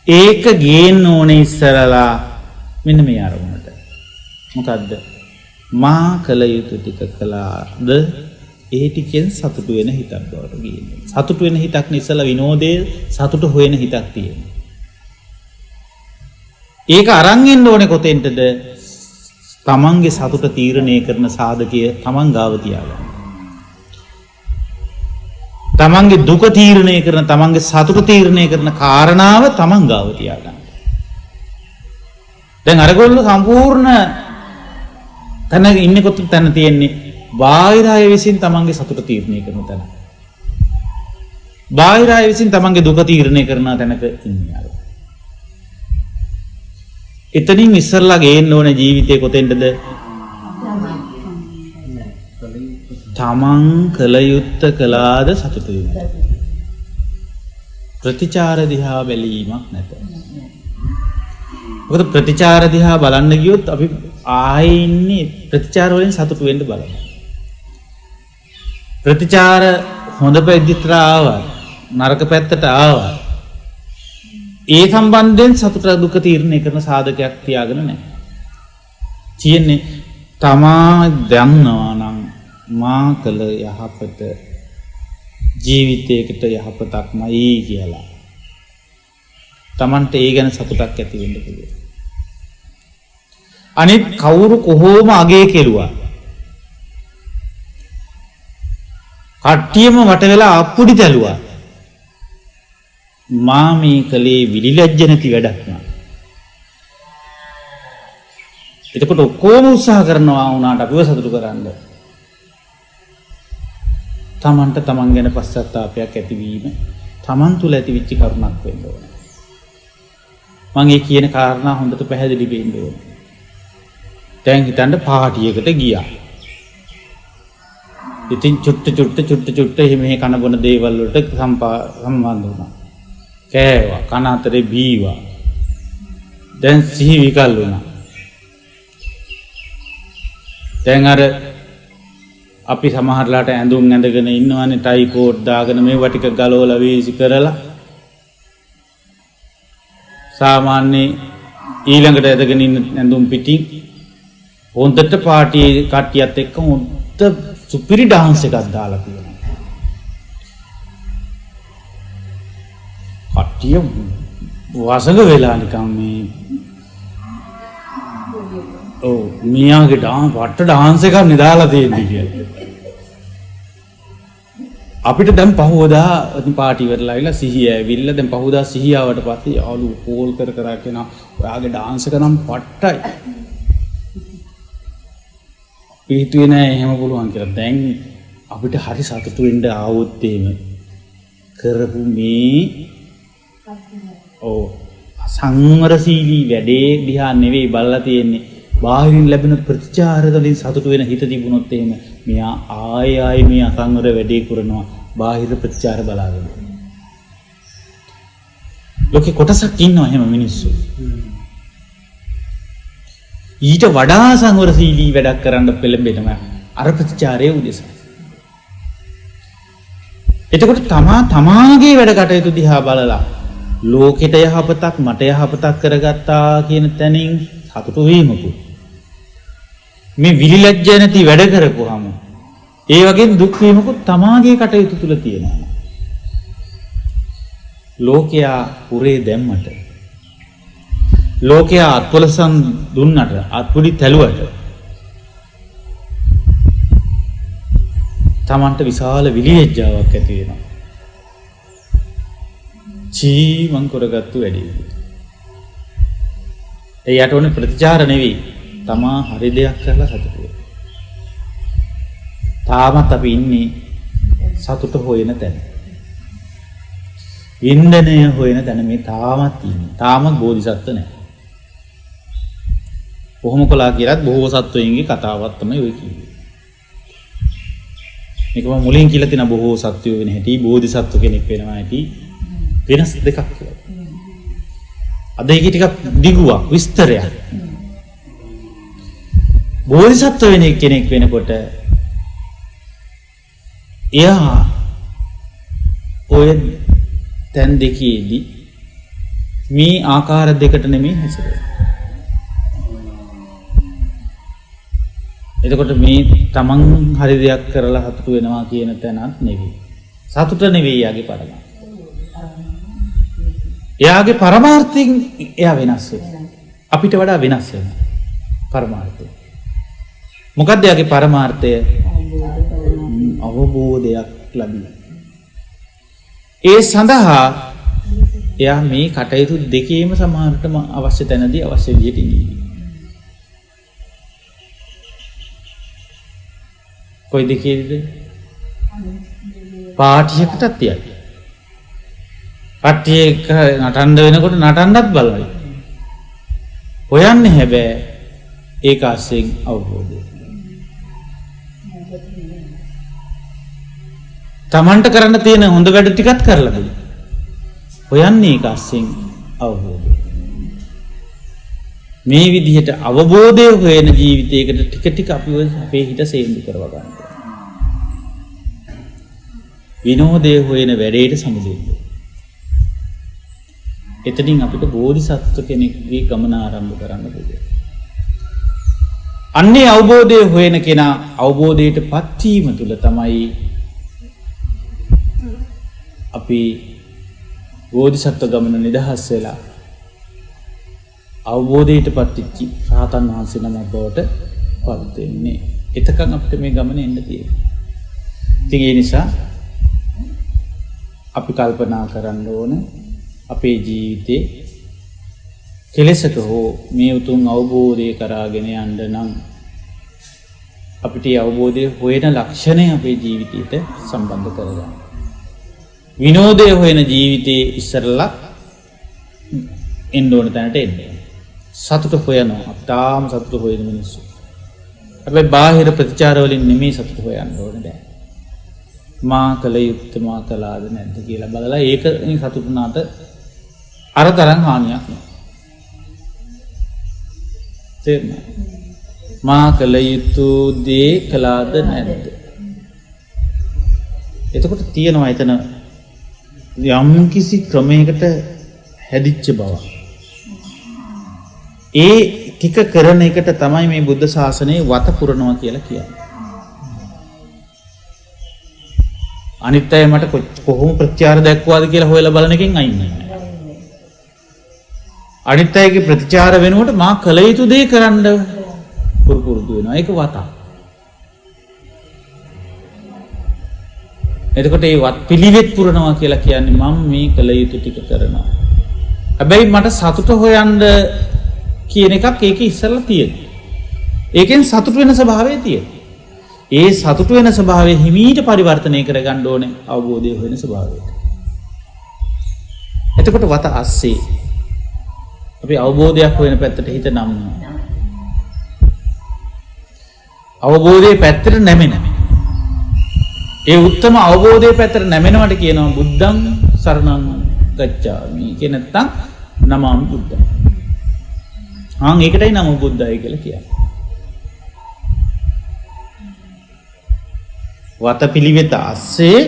ඒක ගේන්න ඕනේ ඉස්සරලා මෙන්න මේ අරමුණට. මොකද්ද? මා කල යුතු ටික කළාද ඒ ටිකෙන් සතුටු වෙන හිතක් බවට ගේන්නේ. සතුටු වෙන හිතක් නිසලා විනෝදයේ සතුටු හොයන හිතක් තියෙනවා. ඒක අරන් එන්න ඕනේ කොතෙන්ටද? තමන්ගේ සතුට තීරණය කරන සාධකය තමන් ගාව තියාගන්න. තමන්ගේ දුක තීරණය කරන තමන්ගේ සතුට තීරණය කරන කාරණාව තමන් ගාව තියාගන්න. දැන් අරගොල්ලෝ සම්පූර්ණ තන ඉන්නේ කොතන තන තියෙන්නේ බාහිර අය විසින් තමන්ගේ සතුට තීරණය කරන තැන. බාහිර අය විසින් තමන්ගේ දුක තීරණය කරන තැනක ඉන්නේ අර. එතනින් ඉස්සරලා ගේන්න ඕනේ ජීවිතේ කොතෙන්ද? තමන් කල යුත්ත කළාද සතුටු වෙන්න. ප්‍රතිචාර දිහා බැලීමක් නැත. මොකද ප්‍රතිචාර දිහා බලන්න ගියොත් අපි ආයේ ඉන්නේ ප්‍රතිචාර වලින් සතුටු වෙන්න බලනවා. ප්‍රතිචාර හොඳ පැත්තට ආවා නරක පැත්තට ආවා ඒ සම්බන්ධයෙන් සතුට දුක තීරණය කරන සාධකයක් තියාගෙන නැහැ. කියන්නේ තමා දන්නවා නම් මා කළ යහපත ජීවිතයකට යහපතක්මයි කියලා. Tamante ඒ ගැන සතුටක් ඇති වෙන්න පුළුවන්. අනිත් කවුරු කොහොම අගේ කෙරුවා. කට්ටියම වට වෙලා අප්පුඩි තැලුවා. මා මේ කලේ විලිලැජ්ජ නැති වැඩක් නා. එතකොට ඔක්කොම උත්සාහ කරනවා වුණාට අපිව සතුටු කරන්න. තමන්ට තමන් ගැන පශ්චාත්තාවපයක් ඇතිවීම තමන් තුළ ඇතිවෙච්ච කරුණක් වෙන්න ඕනේ. මම ඒ කියන කාරණා හොඳට පැහැදිලි වෙන්න ඕනේ. දැන් හිතන්න පාටියකට ගියා. ඉතින් චුට්ට එහෙම කන බොන දේවල් වලට සම්බන්ධ වුණා. කෑවා, කන අතරේ බීවා. දැන් සිහි විකල් වුණා. දැන් අර අපි සමහරලාට ඇඳුම් ඇඳගෙන ඉන්නවනේ ටයි කෝට් දාගෙන මේවා ටික ගලවලා වීසි කරලා සාමාන්‍ය ඊළඟට ඇඳගෙන ඉන්න ඇඳුම් පිටින් හොඳට පාටියේ කට්ටියත් එක්ක හොඳ සුපිරි ඩාන්ස් එකක් දාලා තියෙනවා. කට්ටිය වසඟ වෙලා නිකන් මේ මියාගේ ඩාන්ස් එකක් නිදාලා තියෙන්නේ කියලා. අපිට දැන් පහවදා පාටි ඉවරලා ඉලා සිහිය ඇවිල්ලා දැන් පහවදා සිහිය ආවට පස්සේ යාළුවෝ කෝල් කර කියනවා ඔයාගේ ඩාන්ස් එක නම් පට්ටයි. පිටුවේ නෑ එහෙම පුළුවන් කියලා. දැන් අපිට හරි සතුටු වෙන්න ආවොත් එහෙම කරපු මේ සංවරශීලී වැඩේ දිහා නෙවෙයි බලලා තියෙන්නේ. බාහිරින් ලැබෙන ප්‍රතිචාර වලින් සතුට වෙන හිත තිබුණොත් එහෙම මෙයා ආයෙ මේ අසංවර වැඩේ කරනවා බාහිර ප්‍රතිචාර බලාගෙන. ලෝකේ කොටසක් ඉන්නවා එහෙම මිනිස්සු. ඊට වඩා සංවරශීලී වැඩක් කරන්න පෙළඹෙනවා අර ප්‍රතිචාරයේ උදෙසා. එතකොට තමාගේ වැඩ කටයුතු දිහා බලලා ලෝකෙට යහපතක් මට යහපතක් කරගත්තා කියන තැනින් සතුටු වීමකුත් මේ විලිලැජ්ජ නැති වැඩ කරපුවාම ඒ වගේ දුක් වීමකුත් තමාගේ කටයුතු තුල තියෙනවා. ලෝකයා පුරේ දැම්මට ලෝකයා අත්වලසන් දුන්නට අත්පුඩි තැලුවට තමන්ට විශාල විලිලැජ්ජාවක් ඇති වෙනවා. ජීවන් කරගත්තු වැඩි. එයාට ඕනේ ප්‍රතිචාර නෙවෙයි තමා හරි දෙයක් කරලා සතුටු වෙන්න. තාමත් අපි ඉන්නේ සතුට හොයන තැන. වින්දනය හොයන තැන මේ තාමත් ඉන්නේ. තාමත් බෝධිසත්ව නැහැ. කොහොම කළා කියලාත් බොහෝ සත්වයින්ගේ කතාවක් තමයි ඔය කියන්නේ. මේකම මුලින් කියලා තියෙන බොහෝ සත්වයෝ වෙන හැටි බෝධිසත්ව කෙනෙක් වෙනවා හැටි වෙනස් දෙකක් කියලා. අද ඒක ටිකක් දිගුවක් විස්තරයක්. බෝධිසත්ව වෙන කෙනෙක් වෙනකොට එයා ඔය තැන් දෙකේදී මේ ආකාර දෙකට නෙමෙයි හැසිරෙන්නේ. එතකොට මේ තමන් හරි දෙයක් කරලා සතුටු වෙනවා කියන තැනත් නෙවෙයි. සතුට නෙවෙයි යාගේ පරමාර්ථය. එයාගේ පරමාර්ථයෙන් එයා වෙනස් වෙනවා. අපිට වඩා වෙනස් වෙනවා පරමාර්ථය. මොකක්ද එයාගේ පරමාර්ථය? අවබෝධයක් ලැබීම. ඒ සඳහා එයා මේ කටයුතු දෙකේම සමානටම අවශ්‍ය තැනදී අවශ්‍ය විදිහට ඉන්නේ. කොයි දෙකේද? පාටියකටත් තියයි. කට්ටිය නටන්න වෙනකොට නටන්නත් බලයි. හොයන්නේ හැබැයි ඒක අස්සෙන් අවබෝධය. තමන්ට කරන්න තියෙන හොඳ වැඩ ටිකත් කරලා දෙන්න. හොයන්නේ ඒක අස්සෙන් අවබෝධය. මේ විදිහට අවබෝධය හොයන ජීවිතයකට ටික ටික අපි අපේ හිත සේන්දු කරව ගන්නවා. විනෝදය හොයන වැඩේට සමුදෙන්න. එතනින් අපිට බෝධිසත්ව කෙනෙක්ගේ ගමන ආරම්භ කරන්න පුළුවන්. අන්නේ අවබෝධය හොයන කෙනා අවබෝධයට පත්වීම තුළ තමයි අපි බෝධිසත්ව ගමන නිදහස් වෙලා අවබෝධයට පත්වෙච්චි රහතන් වහන්සේ නමක් බවට පත් වෙන්නේ. එතකන් අපිට මේ ගමන එන්න තියෙනවා. ඉතින් ඒ නිසා අපි කල්පනා කරන්න ඕන අපේ ජීවිතේ කෙලෙසක හෝ මේ උතුම් අවබෝධය කරාගෙන යන්න නම් අපිට අවබෝධය හොයන ලක්ෂණය අපේ ජීවිතයට සම්බන්ධ කරගන්න. විනෝදය හොයන ජීවිතේ ඉස්සරලා එන්න ඕන තැනට එන්න. සතුට හොයනවා. තාම සතුට හොයන මිනිස්සු. හැබැයි බාහිර ප්‍රතිචාර වලින් නෙමෙයි සතුට හොයන්න ඕනේ දැන්. මා කල යුත්තේ මා කළාද නැද්ද කියලා බලලා ඒක සතුට උනාට අර තරම් හානියක් නෑ. තේරුණා? මා කල යුතු දේ කළාද නැද්ද? එතකොට තියෙනවා එතන යම් කිසි ක්‍රමයකට හැදිච්ච බව. ඒ ටික කරන එකට තමයි මේ බුද්ධ ශාසනයේ වත පුරනවා කියලා කියන්නේ. අනිත් අය මට කොහොම ප්‍රතිචාර දක්වාද කියලා හොයලා බලන එකෙන් අයින් නැහැ. අනිත් අයගේ ප්‍රතිචාර වෙනුවට මා කල යුතු දේ කරන්න පුරුදු වෙනවා. ඒක වත. එතකොට ඒ වත් පිළිවෙත් පුරනවා කියලා කියන්නේ මම මේ කල යුතු ටික කරනවා. හැබැයි මට සතුට හොයන්න කියන එකක් ඒකේ ඉස්සෙල්ලා තියෙනවා. ඒකෙන් සතුට වෙන ස්වභාවය තියෙනවා. ඒ සතුට වෙන ස්වභාවය හිමීට පරිවර්තනය කරගන්න ඕනේ අවබෝධය හොයන ස්වභාවයට. එතකොට වත අස්සේ අපි අවබෝධයක් හොයන පැත්තට හිත නම්නවා. අවබෝධයේ පැත්තට නැමෙන. ඒ උත්තම අවබෝධයේ පැත්තට නැමෙනවට කියනවා බුද්ධං සරණං ගච්ඡාමි කියන නැත්තම් නමාමි බුද්ධං. ඒකටයි නම බුද්ධයි කියලා කියන්නේ. වතපිලිවෙත අස්සේ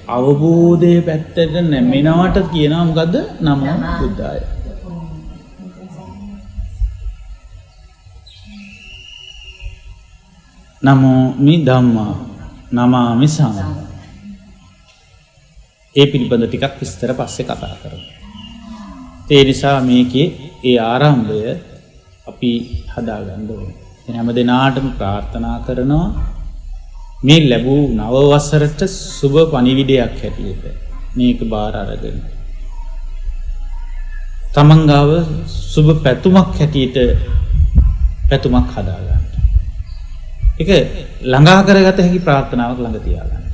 අවබෝධයේ පැත්තට නැමෙනවට කියනවා මොකද්ද? නමෝ බුද්ධාය. නමෝ මි ධම්මා නමාමි සංඝං. ඒ පිළිබඳ ටිකක් විස්තර පස්සේ කතා කරමු. ඒ නිසා මේකේ ඒ ආරම්භය අපි හදාගන්න ඕනේ. එන හැම දිනාටම ප්‍රාර්ථනා කරනවා මේ ලැබූ නව වසරට සුබ පණිවිඩයක් හැටියට මේක බාර අරගෙන තමන් ගාව සුබ පැතුමක් හැටියට පැතුමක් හදාගන්න. ඒක ළඟා කරගත හැකි ප්‍රාර්ථනාවක් ළඟ තියාගන්න.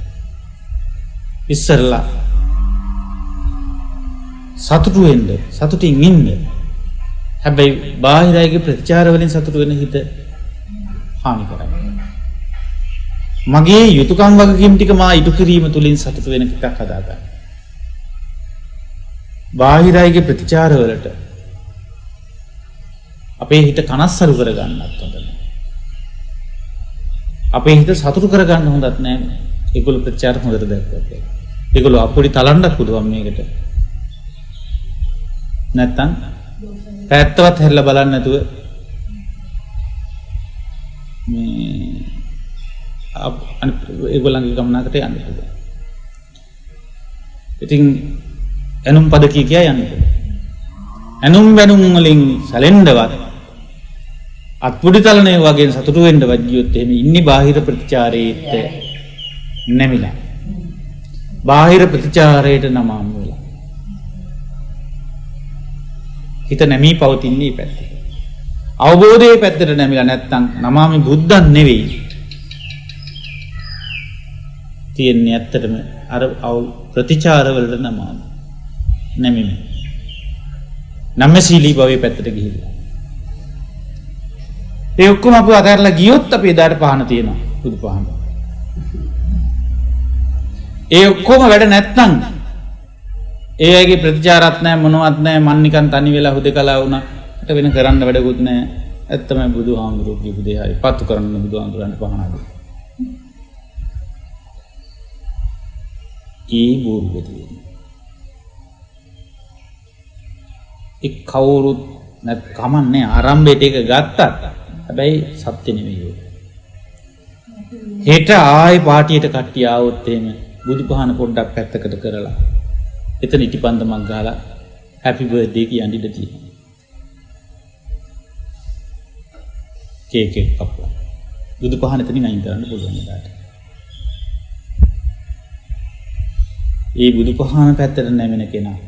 ඉස්සරලා සතුටු වෙන්න, සතුටින් ඉන්න. හැබැයි බාහිර අයගේ ප්‍රතිචාර වලින් සතුටු වෙන හිත හානි කරයි. මගේ යුතුයකම් වගකීම් ටික මා ඉටු කිරීම තුලින් සතුටු වෙන එකක් හදාගන්න. බාහිර අයගේ ප්‍රතිචාර වලට අපේ හිත කනස්සරු කරගන්නත් හොඳ නැහැ. අපේ හිත සතුටු කරගන්න හොඳත් නැහැ. ඒගොල්ලෝ ප්‍රතිචාර හොඳට දැක්කොත්. ඒගොල්ලෝ අපුඩි තලන්නත් පුළුවන් මේකට. නැත්තම් පැත්තවත් හැරිලා බලන්නේ නැතුව මේ ඒගොල්ලන්ගේ ගමනකට යන්න පුළුවන්. ඉතින් එනුම් පද කිය යන්න පුළුවන්. එනුම් වෙනුම් වලින් සැලෙන්නවත් අත්පුඩි තලනේ වගේ සතුටු වෙන්නවත් ගියොත් එහෙම ඉන්නේ බාහිර ප්‍රතිචාරයේත් නැමිලා. බාහිර ප්‍රතිචාරයට නමම් වෙලා. හිත නැමී පවතින්නේ පැත්තේ. අවබෝධයේ පැත්තට නැමිලා නැත්තම් නමාමි බුද්ධන් නෙවෙයි. තියෙන්නේ ඇත්තටම අර ප්‍රතිචාර වලට නමාමි. නැමෙමි. නම්මශීලී භවයේ පැත්තට ගිහිල්ලා. ඒ ඔක්කොම අපි අතහැරලා ගියොත් අපි එදාට පහන තියෙනවා. බුදු පහන. ඒ ඔක්කොම වැඩ නැත්තම් ඒ අයගේ ප්‍රතිචාරත් නැහැ මොනවත් නැහැ මන් නිකන් තනි වෙලා හුදකලා වුණා. ඊට වෙන කරන්න වැඩකුත් නැහැ. ඇත්තම බුදුහාමුදුරුවෝ කියපු දේ හරි. පත්තු කරන්න බුදුහාමුදුරන්ට පහන ආවා. ඒ බෝරුවදී. එක් කවුරුත් නැත් කමන්නේ ආරම්භයට ඒක ගත්තා. හැබැයි සත්‍ය නෙවෙයි. හෙට ආයේ පාටියට කට්ටිය ආවොත් එහෙම බුදුපහන පොඩ්ඩක් පැත්තකට කරලා එතන ඉටිපන්දමක් ගහලා හැපි බර්ත්ඩේ කියන්න ඉඩ තියෙනවා. කේක් එක කපලා බුදුපහන එතනින් අයින් කරන්න පුළුවන් නේද? ඒ බුදුපහන පැත්තට නැමෙන කෙනා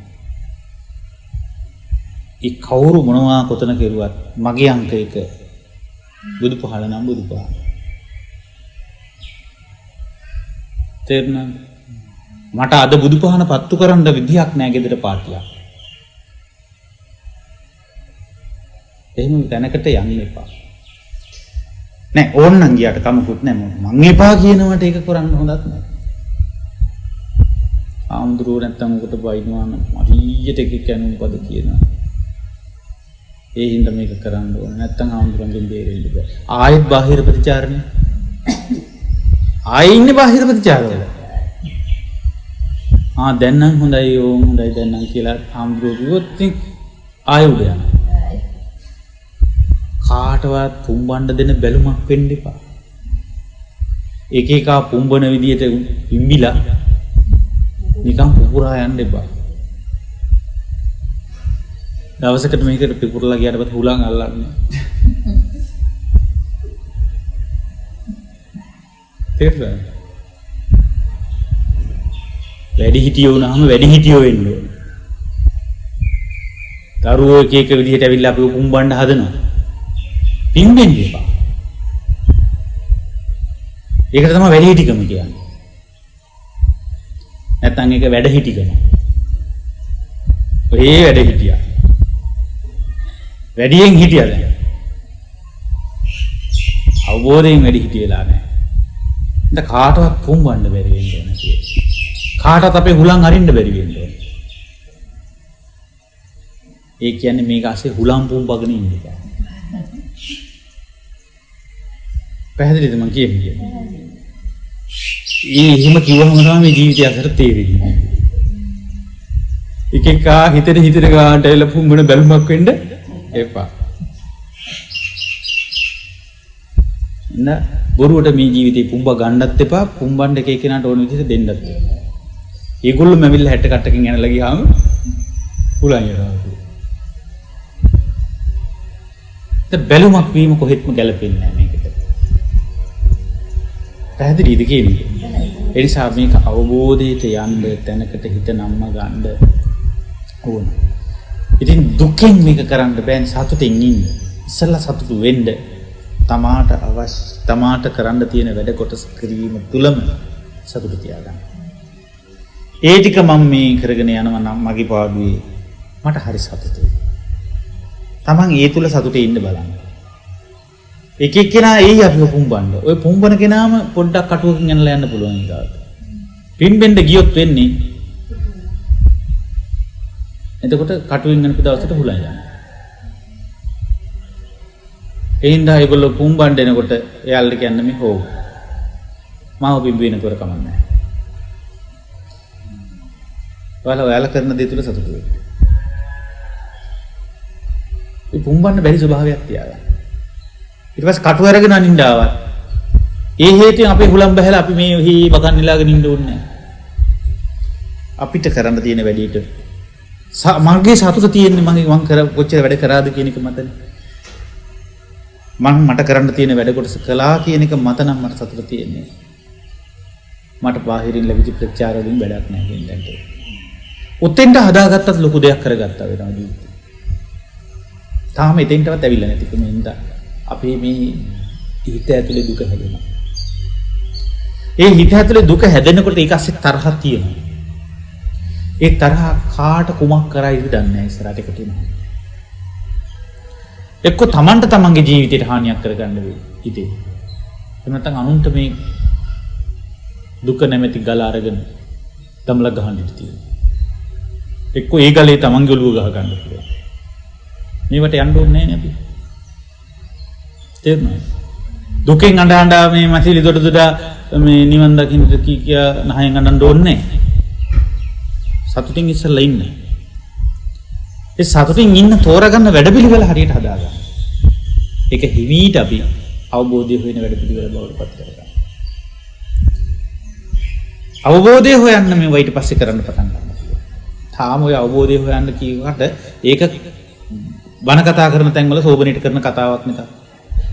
ඒ කවුරු මොනවා කොතන කෙරුවත් මගේ අංක එක බුදුපහන නම් බුදුපහන. තේරුණාද? මට අද බුදුපහන පත්තු කරන්න විදියක් නැහැ ගෙදර පාටියක්. එහෙම දැනකට යන්න එපා. නෑ ඕන්නම් ගියාට කමකුත් නෑ මං එපා කියනවට ඒක කරන්න හොඳත් නෑ. ආම්දුරු නැත්තම් උකට බයිනවා නම් හරියට එක කැනුම් පද කියනවා. ඒ හින්දා මේක කරන්න ඕනේ. නැත්තම් ආම්දුරුන්ගෙන් බේරෙන්න බෑ. ආයෙත් බාහිර ප්‍රතිචාරනේ. ආයෙ ඉන්නේ බාහිර ප්‍රතිචාරවල. දැන් නම් හොඳයි ඕම් හොඳයි දැන් නම් කියලා ආම්දුරු කිව්වොත් ඉතින් ආයෙ උඩ යනවා. කාටවත් පුම්බන්න දෙන බැලුමක් වෙන්න එපා. එක එක පුම්බන විදියට පිම්බිලා නිකන් පුපුරා යන්න එපා. දවසකට මේකට පිපුරලා ගියාට පස්සේ හුලං අල්ලන්නේ. තේරුණාද? වැඩි හිටියෝ වුණාම වැඩි හිටියෝ වෙන්න ඕනේ. දරුවෝ එක එක විදිහට ඇවිල්ලා අපිව පුම්බන්න හදනවා. පිම්බෙන්න එපා. ඒකට තමයි වැඩි හිටිකම කියන්නේ. නැත්තම් ඒක වැඩ හිටිකම. ඔය වැඩ හිටියා. වැඩියෙන් හිටියද? අවබෝධයෙන් වැඩි හිටියලා නැහැ. දැන් කාටවත් පුම්බන්න බැරි වෙන්න ඕන කියලා. කාටවත් අපේ හුලං අරින්න බැරි වෙන්න ඕන. ඒ කියන්නේ මේක ASCII හුලං පුම්බගෙන ඉන්නේ. පැහැදිලිද මං කියන්නේ? එහෙම කිව්වම තමයි මේ ජීවිතය අතර තේරෙන්නේ. එක එක හිතේ ගානට එල පුම්බන බැලුමක් වෙන්න එපා. බොරුවට මේ ජීවිතේ පුම්බ ගන්නත් එපා, පුම්බන්න එක එකනට ඕන විදිහට දෙන්නත් එපා. ඒගොල්ලෝ මැවිල්ල 60 කට්ටකින් ඇනලා ගියාම හුලං යනවා. බැලුමක් වීම කොහෙත්ම ගැලපෙන්නේ නැහැ මේකට. පැහැදිලිද කියන්නේ? ඒ නිසා මේක අවබෝධයට යන්න තැනකට හිත නම්ම ගන්න ඕන. ඉතින් දුකෙන් මේක කරන්න බෑන් සතුටින් ඉන්න. ඉස්සෙල්ලා සතුටු වෙන්න තමාට කරන්න තියෙන වැඩ කොටස කිරීම තුලම සතුට තියාගන්න. ඒ ටික මම මේ කරගෙන යනවා නම් මගේ පාඩුවේ මට හරි සතුටුයි. තමන් ඒ තුල සතුටේ ඉන්න බලන්න. එක එක්කෙනා එයි අපි පුම්බන්න. ඔය පුම්බන කෙනාම පොඩ්ඩක් කටුවකින් යනලා යන්න පුළුවන් ඊගාට. පිම්බෙන්න ගියොත් වෙන්නේ එතකොට කටුවෙන් යන දවසට හුලං යනවා. එයින්දා ඒගොල්ලෝ පුම්බන්න එනකොට එයාලට කියන්නේ මේ හොව්. මාව පිම්බෙනකොට කමක් නැහැ. ඔයාලා කරන දේ තුල සතුටු වෙන්න. ඒ පුම්බන්න බැරි ස්වභාවයක් තියාගන්න. ඊට පස්සේ කටු අරගෙන අනින්න ආවත් ඒ හේතුවෙන් අපේ හුලම් බහැලා අපි මේ හී බකන් නිලාගෙන ඉන්න ඕනේ නැහැ. අපිට කරන්න තියෙන වැඩේට මගේ සතුට තියෙන්නේ මම කොච්චර වැඩ කරාද කියන එක මතනේ. මට කරන්න තියෙන වැඩ කොටස කළා කියන එක මත නම් මට සතුට තියෙන්නේ. මට බාහිරින් ලැබිච්ච ප්‍රතිචාර වලින් වැඩක් නැහැ කියන දැනට. උතෙන්ට හදාගත්තත් ලොකු දෙයක් කරගත්තා වෙනවා ජීවිතේ. තාම එතෙන්ටවත් ඇවිල්ලා නැති කෙනෙක්ද අපේ මේ හිත ඇතුලේ දුක හැදෙනවා. ඒ හිත ඇතුලේ දුක හැදෙනකොට ඒක ඇස්සේ තරහක් තියෙනවා. ඒ තරහ කාට කුමක් කරයිද දන්නේ නැහැ ඉස්සරහට එකට එනවා. එක්ක තමන්ට තමන්ගේ ජීවිතයට හානියක් කරගන්න වෙයි හිතේ. එහෙම නැත්නම් අනුන්ට මේ දුක නැමැති ගල අරගෙන තමලා ගහන්න ඉඳී තියෙනවා. එක්ක ඒ ගලේ තමන්ගේ ඔළුව ගහ ගන්න පුළුවන්. මේවට යන්න ඕනේ නැහැ නේ අපි. තේරුණාද? දුකෙන් අඬ මේ මැසිලි දොඩ මේ නිවන් දකින්න කියා නහයෙන් අඬන්න ඕනේ නැහැ. සතුටින් ඉස්සලා ඉන්න. ඒ සතුටින් ඉන්න තෝරගන්න වැඩපිළිවෙල හරියට හදාගන්න. ඒක හිමීට අපි අවබෝධය හොයන වැඩපිළිවෙල බවට පත් කරගන්න. අවබෝධය හොයන්න මේ ඊට පස්සේ කරන්න පටන් ගන්නවා. තාම ඔය අවබෝධය හොයන්න කියවට ඒක බණ කතා කරන තැන්වල සෝබනීට කරන කතාවක් නෙත.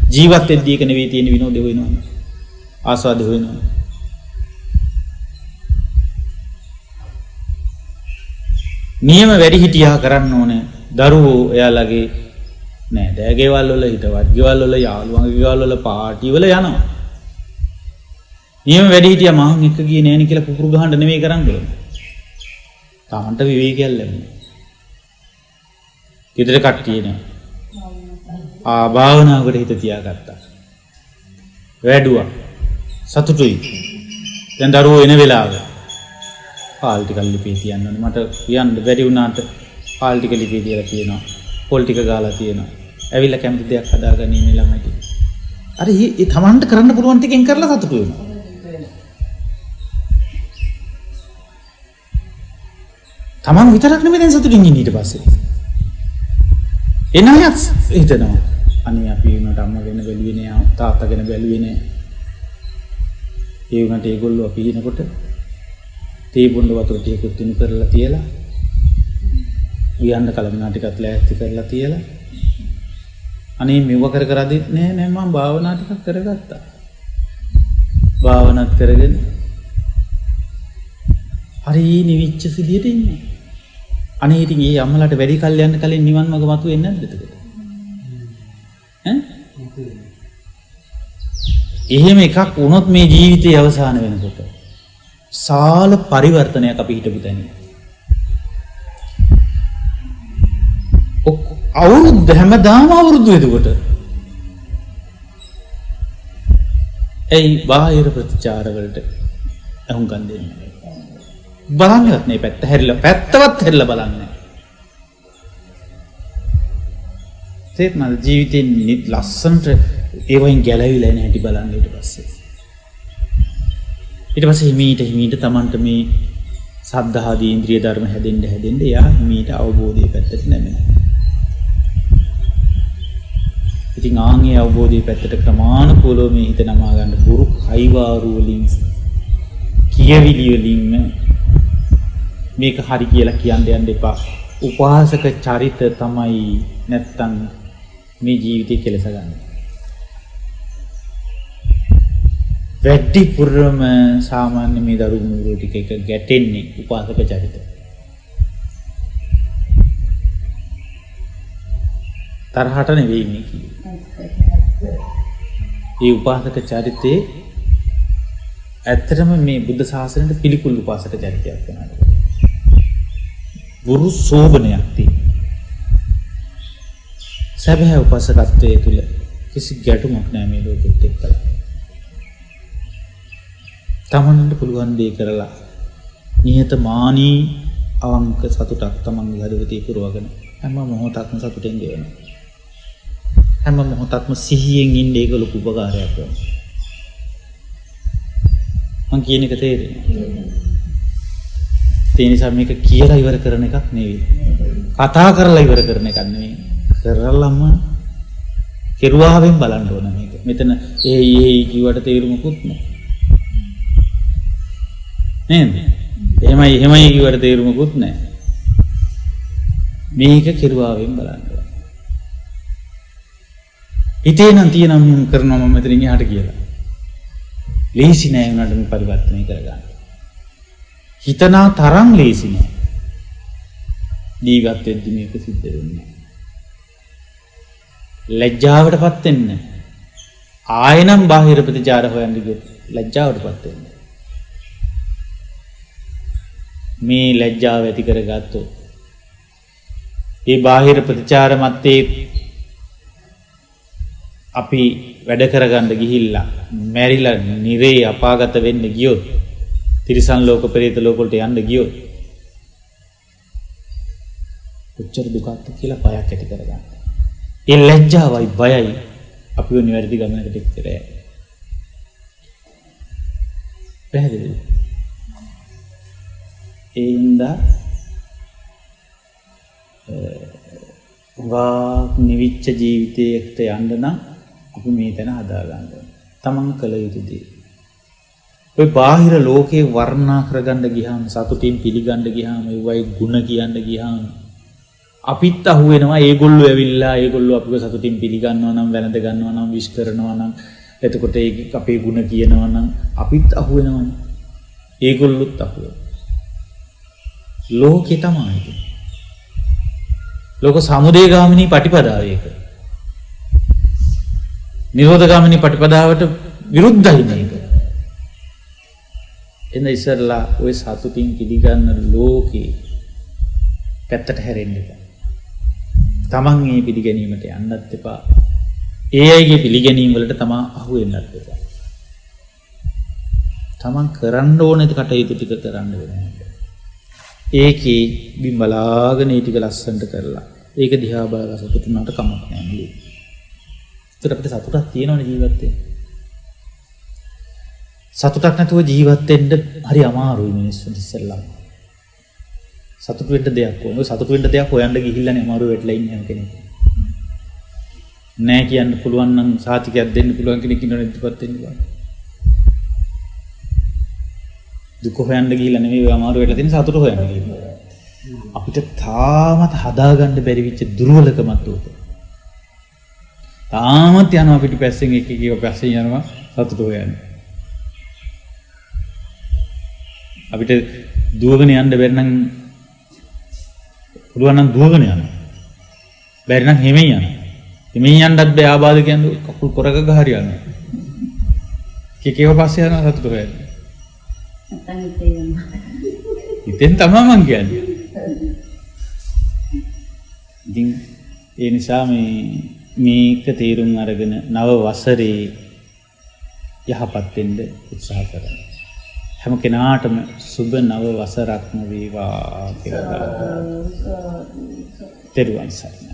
ජීවත් වෙද්දී එක නෙවෙයි තියෙන විනෝදේ හොයනවා. ආස්වාද හොයනවා. නියම වැඩි හිටියා කරන්න ඕනේ. දරුවෝ එයාලගේ නෑ දෑගේවල් වල හිටවත් ගෙවල් වල යාළුවන්ගේ ගෙවල් වල පාටි වල යනවා. නියම වැඩි හිටියා මහන් එක්ක ගියේ නෑනේ කියලා පුපුරු ගහන්න නෙවෙයි කරන්නේ. තමන්ට විවේකයක් ලැබුණා. ගෙදර කට්ටිය නෑ. භාවනාවකට හිත තියාගත්තා. වැඩුවා. සතුටුයි. දැන් දරුවෝ එන වෙලාව. පාල් ටික ලිපේ තියන්න ඕනේ. මට කියන්න බැරි වුණාට පාල් ටික ලිපේ තියලා තියෙනවා. පොල් ටික ගාලා තියෙනවා. ඇවිල්ලා කැමති දෙයක් හදාගන්න ඉන්නේ ළමයි ටික. අර ඒ තමන්ට කරන්න පුළුවන් ටිකෙන් කරලා සතුටු වෙනවා. තමන් විතරක් නෙමෙයි දැන් සතුටින් ඉන්නේ ඊට පස්සේ. එනයත් හිතනවා අනේ අපි උනට අම්මා ගැන බැලුවේ නෑ තාත්තා ගැන බැලුවේ නෑ. ඒ උනට ඒගොල්ලෝ අපි ඉනකොට තේ බොන්න වතුර ටිකක් තුනු කරලා තියලා වියන්න කලමනා ටිකක් ලෑස්ති කරලා තියලා අනේ මෙව කර දෙත් නෑ මම භාවනා ටිකක් කරගත්තා. භාවනාත් කරගෙන හරි නිවිච්ච සිදියට ඉන්නේ. අනේ ඉතින් ඒ අම්මලාට වැඩි කල් යන්න කලින් නිවන් මඟ මතුවෙන්නේ නැද්ද එතකොට? එහෙම එකක් වුණොත් මේ ජීවිතයේ අවසාන වෙනකොට සාල පරිවර්තනයක් අපි හිතපු තැන. අවුරුද්ද හැමදාම අවුරුදු එතකොට. ඇයි බාහිර ප්‍රතිචාර වලට අහුම්කම් දෙන්නේ? බලන්නවත් නේ පැත්ත හැරිලා පැත්තවත් හැරිලා බලන්නේ. තේත්මද ජීවිතේ ලස්සනට ඒවයින් ගැලවිලා එන හැටි බලන්න ඊට පස්සේ. ඊට පස්සේ හිමීට Tamanට මේ සද්ධාදී ඉන්ද්‍රිය ධර්ම හැදෙන්න යා හිමීට අවබෝධයේ පැත්තට නැමෙනවා. ඉතින් ආන්ගේ අවබෝධයේ පැත්තට ක්‍රමානුකූලව මේ හිත නමා ගන්න බුරු කයිවාරු වලින් කියවිලි වලින් මේක හරි කියලා කියන්න යන්න එපා. උපාසක චරිත තමයි නැත්තම් මේ ජීවිතය කෙලස ගන්න. වැඩිපුරම සාමාන්‍ය මේ දරුණු ටික එක ගැටෙන්නේ උපාසක චරිත. තරහට නෙවෙයි මේ කියන්නේ. ඒ උපාසක චරිතේ ඇත්තටම මේ බුද්ධ ශාසනයට පිළිකුල් උපාසක චරිතයක් වෙනවා. බුරු සෝබනයක් තියෙනවා. සැබෑ උපාසකත්වයේ තුල කිසි ගැටුමක් නැහැ මේ ලෝකෙත් එක්කලා. තමන්ට පුළුවන් දේ කරලා නිහතමානී අවංක සතුටක් තමන්ගේ හදවතේ පුරවගෙන හැම මොහොතක්ම සතුටෙන් ගෙවනවා. හැම මොහොතක්ම සිහියෙන් ඉන්න ඒක ලොකු උපකාරයක් වෙනවා. මං කියන එක තේරෙන්නේ. ඒ නිසා මේක කියලා ඉවර කරන එකක් නෙවෙයි. කතා කරලා ඉවර කරන එකක් නෙවෙයි. කරලම කෙරුවාවෙන් බලන්න ඕන මේක. මෙතන ඒ කිව්වට තේරුමකුත් නැහැ. නේද? එහෙමයි කිව්වට තේරුමකුත් නැහැ. මේක කෙරුවාවෙන් බලන්න ඕන. හිතේ නම් තියෙනවා මම කරනවා මම මෙතනින් එහාට කියලා. ලේසි නෑ උනට මේ පරිවර්තනය කරගන්න. හිතනා තරම් ලේසි නෑ. ජීවත් වෙද්දි මේක සිද්ධ වෙන්නේ. ලැජ්ජාවටපත් වෙන්න. ආයෙනම් බාහිර ප්‍රතිචාර හොයන්න ගියොත් ලැජ්ජාවටපත් වෙන්න. මේ ලැජ්ජාව ඇති කරගත්තොත් ඒ බාහිර ප්‍රතිචාර මැත්තේ අපි වැඩ කරගන්න ගිහිල්ලා මැරිලා නිරේ අපාගත වෙන්න ගියොත් තිරිසන් ලෝක පෙරේත ලෝක වලට යන්න ගියොත් උච්චර දුකක් කියලා බයක් ඇති කරගන්න. ඒ ලැජ්ජාවයි බයයි අපිව නිවැරදි ගමනකට එක්කරයි. පැහැදිලිද? ඒ හින්දා නිවිච්ච ජීවිතයකට යන්න නම් අපි මේ තැන හදා ගන්න ඕනේ. තමන් කළ යුතු දේ. ඔය බාහිර ලෝකේ වර්ණනා කරගන්න ගියාම සතුටින් පිළිගන්න ගියාම ඒවයි ಗುಣ කියන්න ගියාම අපිත් අහු වෙනවා. ඒගොල්ලෝ ඇවිල්ලා ඒගොල්ලෝ අපිව සතුටින් පිළිගන්නවා නම් වැළඳ ගන්නවා නම් විශ් කරනවා නම් එතකොට ඒක අපේ ಗುಣ කියනවා නම් අපිත් අහු වෙනවනේ. ඒගොල්ලොත් අහු වෙනවා. ලෝකේ තමයි ඒක. ලෝක සමුදය ගාමිනී පටිපදාව ඒක. නිරෝධ ගාමිනී පටිපදාවට විරුද්ධයි මේක. එන්න ඉස්සරලා ওই සතුටින් පිළිගන්න ලෝකේ පැත්තට හැරෙන්න එපා. තමන් මේ පිළිගැනීමට යන්නත් එපා. ඒ අයගේ පිළිගැනීම් වලට තමා අහු වෙන්නත් එපා. තමන් කරන්න ඕනේ කටයුතු ටික කරන්න වෙනවා. ඒකේ බිම්බලාගෙන ඒ ටික ලස්සනට කරලා ඒක දිහා බලලා සතුටු වුණාට කමක් නැහැ නේද? ඒකට අපිට සතුටක් තියෙනවනේ ජීවිතේ. සතුටක් නැතුව ජීවත් වෙන්න හරි අමාරුයි මිනිස්සුන්ට ඉස්සෙල්ලා. සතුටු වෙන්න දෙයක් ඕන. ඔය සතුටු වෙන්න දෙයක් හොයන්න ගිහිල්ලානේ අමාරු වෙట్లా ඉන්නේ හැම කෙනෙක්. නෑ කියන්න පුළුවන් නම් සාතිකයක් දෙන්න පුළුවන් කෙනෙක් ඉන්නවනේ ඉදපත් වෙන්න බෑ. දුක හොයන්න ගිහිල්ලා නෙමෙයි ඔය අමාරු වෙట్లా තියෙන සතුට හොයන්න ගිහිල්ලා. අපිට තාමත් හදාගන්න බැරි වෙච්ච දුර්වලකමක් උක. තාමත් යනවා පිටිපස්සෙන් එක එක පස්සෙන් යනවා සතුට හොයන්න. අපිට දුවගෙන යන්න බැරි නම් පුළුවන් නම් දුවගෙන යනවා. බැරි නම් හිමින් යනවා. හිමින් යන්නත් බෑ ආබාධ කියන්නේ කකුල් පොරක ගහරි යනවා. කීකේව පස්සේ යනවා සතුට හොයන්න. හිතෙන් තමයි මං කියන්නේ. ඉතින් ඒ නිසා මේක තේරුම් අරගෙන නව වසරේ යහපත් වෙන්න උත්සාහ කරන්න. හැම කෙනාටම සුබ නව වසරක්ම වේවා කියලා තෙරුවන් සරණයි.